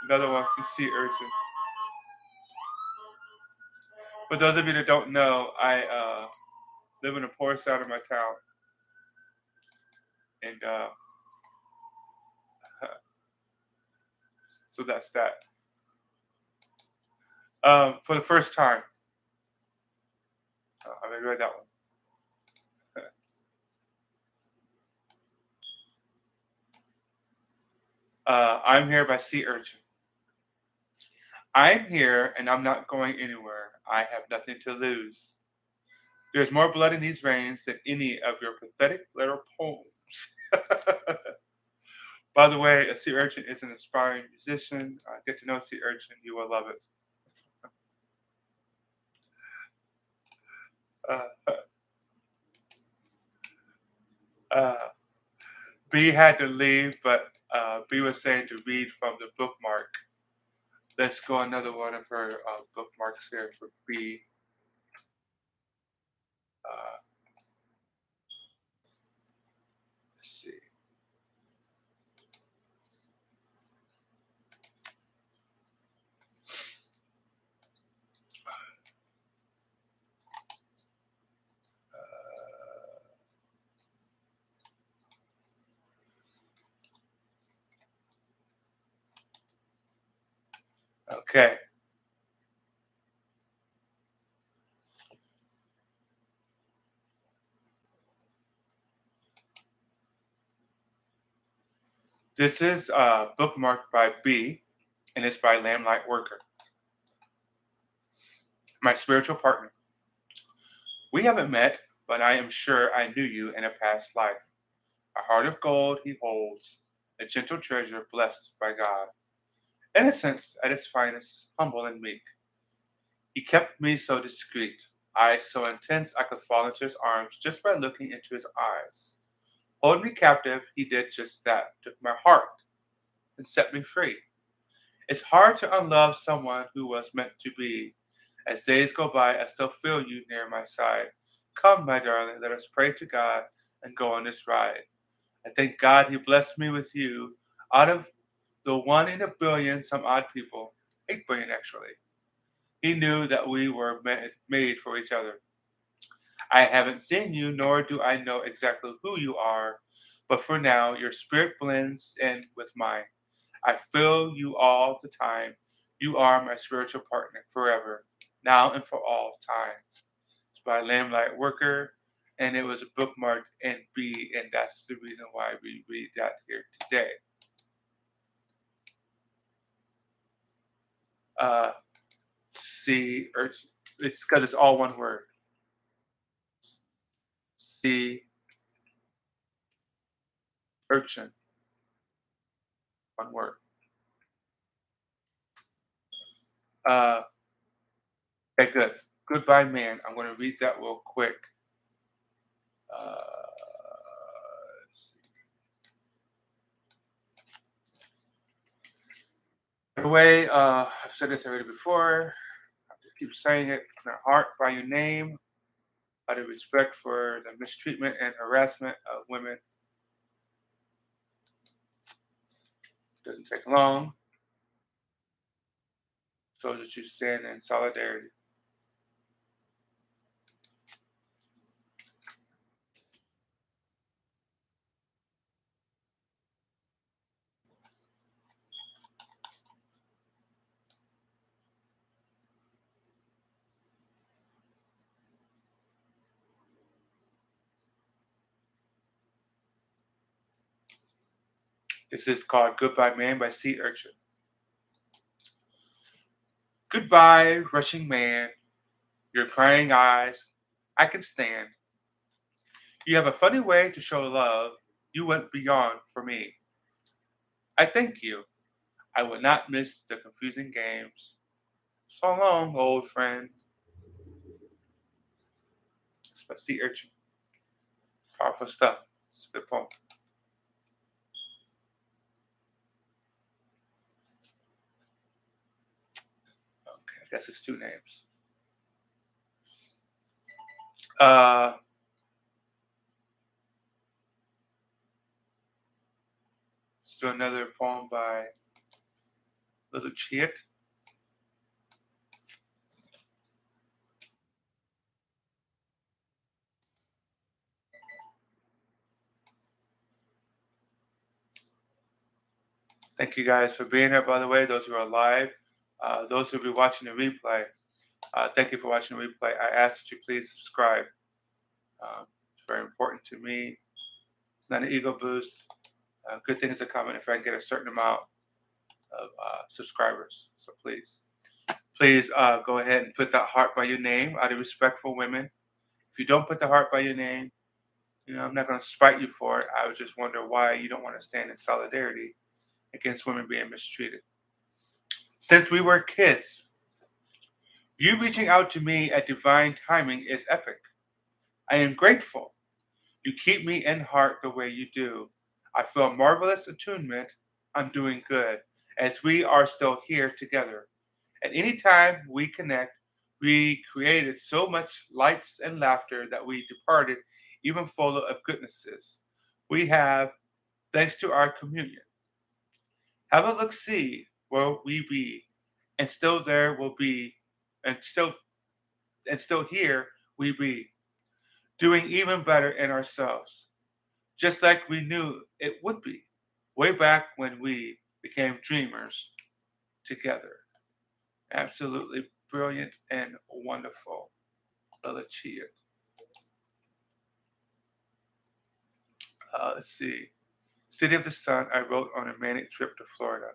Speaker 1: another one from Sea Urchin. For those of you that don't know, I live in the poor side of my town, and so that's that. For the first time, I may read that one. I'm here by Sea Urchin. I'm here and I'm not going anywhere. I have nothing to lose. There's more blood in these veins than any of your pathetic little poems. By the way, a Sea Urchin is an aspiring musician. Get to know Sea Urchin, you will love it. Uh, uh, B had to leave, but B was saying to read from the bookmark. Let's go another one of her bookmarks here for B. Uh, let's see. Okay. This is bookmarked by B, and it's by Lamplight Worker, my spiritual partner. We haven't met, but I am sure I knew you in a past life. A heart of gold he holds, a gentle treasure blessed by God. Innocence at its finest, humble and meek. He kept me so discreet, eyes so intense I could fall into his arms just by looking into his eyes. Hold me captive, he did just that, took my heart and set me free. It's hard to unlove someone who was meant to be. As days go by, I still feel you near my side. Come, my darling, let us pray to God and go on this ride. I thank God he blessed me with you. Out of the one in a billion, some odd people, 8 billion actually, he knew that we were made for each other. I haven't seen you, nor do I know exactly who you are, but for now, your spirit blends in with mine. I feel you all the time. You are my spiritual partner forever, now and for all time. It's by Lamplight Worker, and it was bookmarked in B, and that's the reason why we read that here today. Uh, C, it's because it's all one word. C, urchin, one word. Uh, okay, good. Goodbye, man. I'm going to read that real quick. Uh, by the way, I've said this already before. I just keep saying it. My heart by your name. Out of respect for the mistreatment and harassment of women. Doesn't take long. So that you stand in solidarity. This is called Goodbye Man by Sea Urchin. Goodbye, rushing man. Your crying eyes, I can stand. You have a funny way to show love. You went beyond for me. I thank you. I will not miss the confusing games. So long, old friend. It's by Sea Urchin. Powerful stuff. It's a good poem. Okay, I guess it's two names. Uh, Let's do another poem by Little Chiet. Thank you guys for being here, by the way, those who are live. Those who will be watching the replay, thank you for watching the replay. I ask that you please subscribe. It's very important to me. It's not an ego boost. Good things are coming if I can get a certain amount of subscribers. So please go ahead and put that heart by your name out of respect for women. If you don't put the heart by your name, I'm not going to spite you for it. I was just wonder why you don't want to stand in solidarity against women being mistreated. Since we were kids, you reaching out to me at divine timing is epic. I am grateful. You keep me in heart the way you do. I feel marvelous attunement. I'm doing good as we are still here together. At any time we connect, we created so much lights and laughter that we departed even full of goodnesses. We have, thanks to our communion. Have a look see where we be, and still there will be, and still here we be, doing even better in ourselves, just like we knew it would be, way back when we became dreamers together. Absolutely brilliant and wonderful. Lila Chia. Let's see. City of the Sun, I wrote on a manic trip to Florida.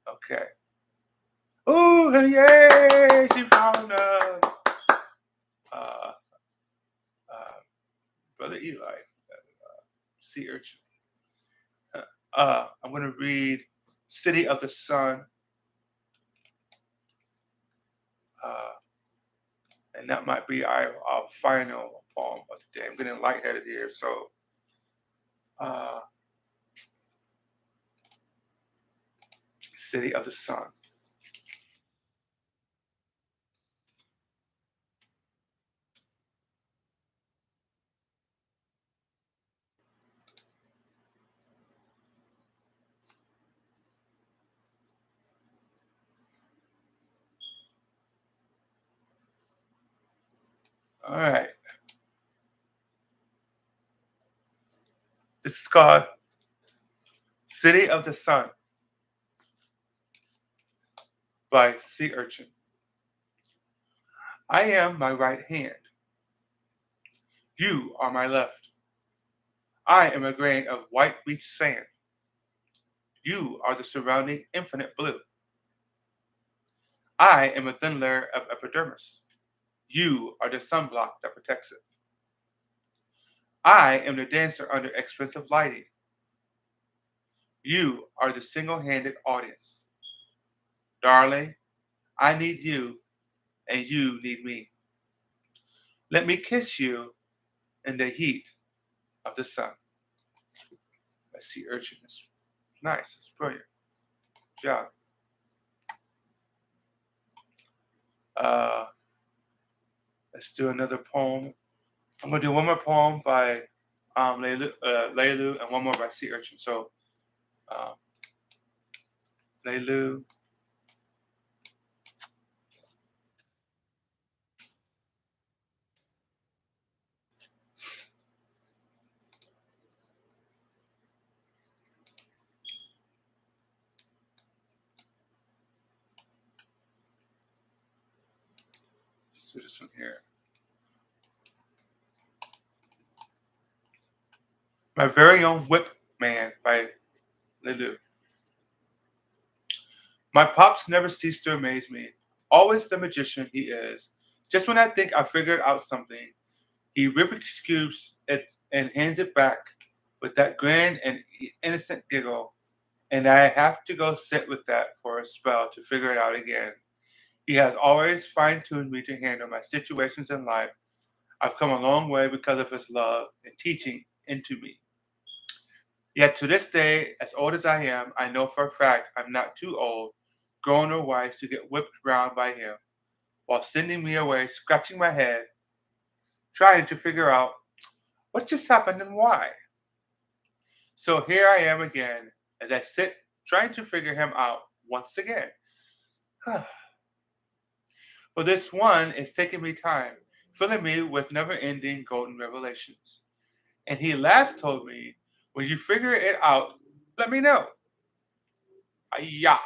Speaker 1: Okay. Oh, yay! She found uh, uh, Brother Eli, sea urchin. I'm going to read City of the Sun, uh, and that might be our final poem of the day. I'm getting lightheaded here, so uh, City of the Sun. All right. This is called City of the Sun by Sea Urchin. I am my right hand. You are my left. I am a grain of white beach sand. You are the surrounding infinite blue. I am a thin layer of epidermis. You are the sunblock that protects it. I am the dancer under expensive lighting. You are the single handed audience. Darling, I need you and you need me. Let me kiss you in the heat of the sun. I see urchin. It's nice. It's brilliant. Good job. Uh, let's do another poem. I'm going to do one more poem by Leilu and one more by Sea Urchin. So, um, Leilu. Let's do this one here. My Very Own Whip Man by Leilu. My pops never ceased to amaze me. Always the magician he is. Just when I think I figured out something, he Rubik's cubes it and hands it back with that grin and innocent giggle, and I have to go sit with that for a spell to figure it out again. He has always fine-tuned me to handle my situations in life. I've come a long way because of his love and teaching into me. Yet to this day, as old as I am, I know for a fact I'm not too old, grown or wise to get whipped round by him, while sending me away, scratching my head, trying to figure out what just happened and why. So here I am again, as I sit trying to figure him out once again. For this one is taking me time, filling me with never ending golden revelations. And he last told me, when you figure it out, let me know. Yeah.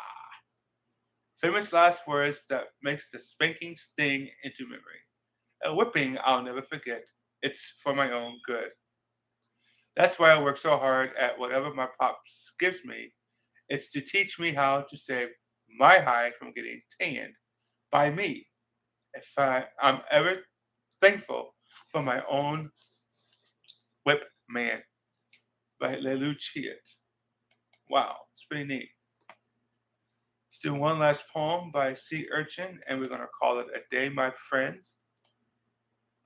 Speaker 1: Famous last words that makes the spanking sting into memory. A whipping I'll never forget. It's for my own good. That's why I work so hard at whatever my pops gives me. It's to teach me how to save my hide from getting tanned by me. If I'm ever thankful for my own whip man by Leluciat. Wow, it's pretty neat. Let's do one last poem by Sea Urchin, and we're going to call it a day, my friends.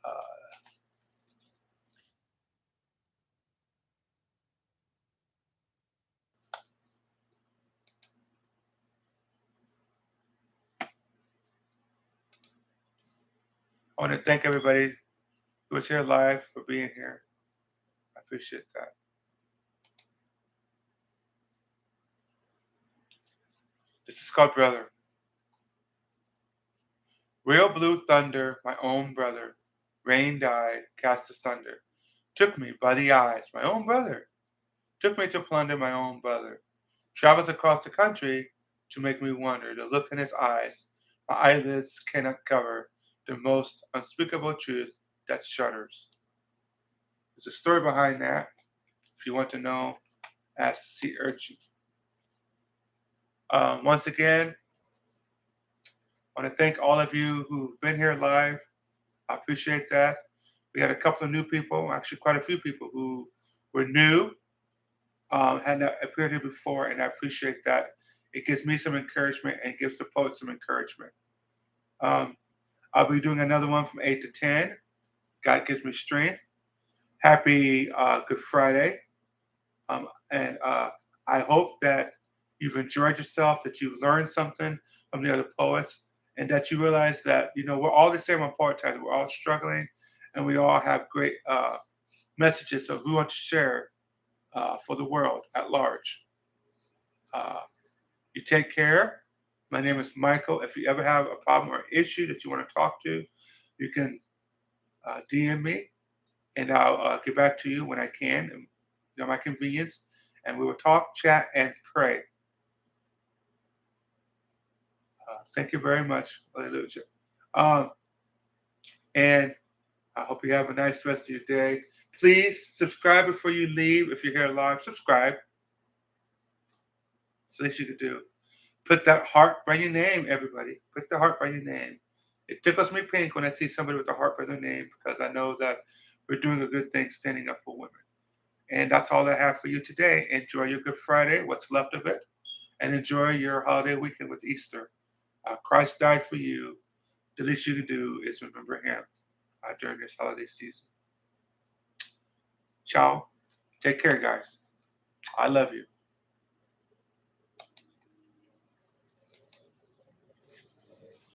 Speaker 1: Uh, I want to thank everybody who was here live for being here. I appreciate that. This is called Brother. Real blue thunder, my own brother. Rain died, cast asunder. Took me by the eyes, my own brother. Took me to plunder my own brother. Travels across the country to make me wonder. The look in his eyes, my eyelids cannot cover. The most unspeakable truth that shudders. There's a story behind that. If you want to know, ask Sea Urchin. Once again, I want to thank all of you who've been here live. I appreciate that. We had a couple of new people, actually quite a few people who were new, had not appeared here before, and I appreciate that. It gives me some encouragement and gives the poet some encouragement. Um, I'll be doing another one from 8 to 10. God gives me strength. Happy Good Friday. And I hope that you've enjoyed yourself, that you've learned something from the other poets, and that you realize that, we're all the same on Poetizer. We're all struggling, and we all have great messages that we want to share for the world at large. Uh, you take care. My name is Michael. If you ever have a problem or issue that you want to talk to, you can DM me, and I'll get back to you when I can, my convenience, and we will talk, chat, and pray. Thank you very much. Hallelujah. Um, and I hope you have a nice rest of your day. Please subscribe before you leave. If you're here live, subscribe. It's the least you could do. Put that heart by your name, everybody. Put the heart by your name. It tickles me pink when I see somebody with a heart by their name because I know that we're doing a good thing standing up for women. And that's all I have for you today. Enjoy your Good Friday, what's left of it, and enjoy your holiday weekend with Easter. Christ died for you. The least you can do is remember him during this holiday season. Ciao. Take care, guys. I love you.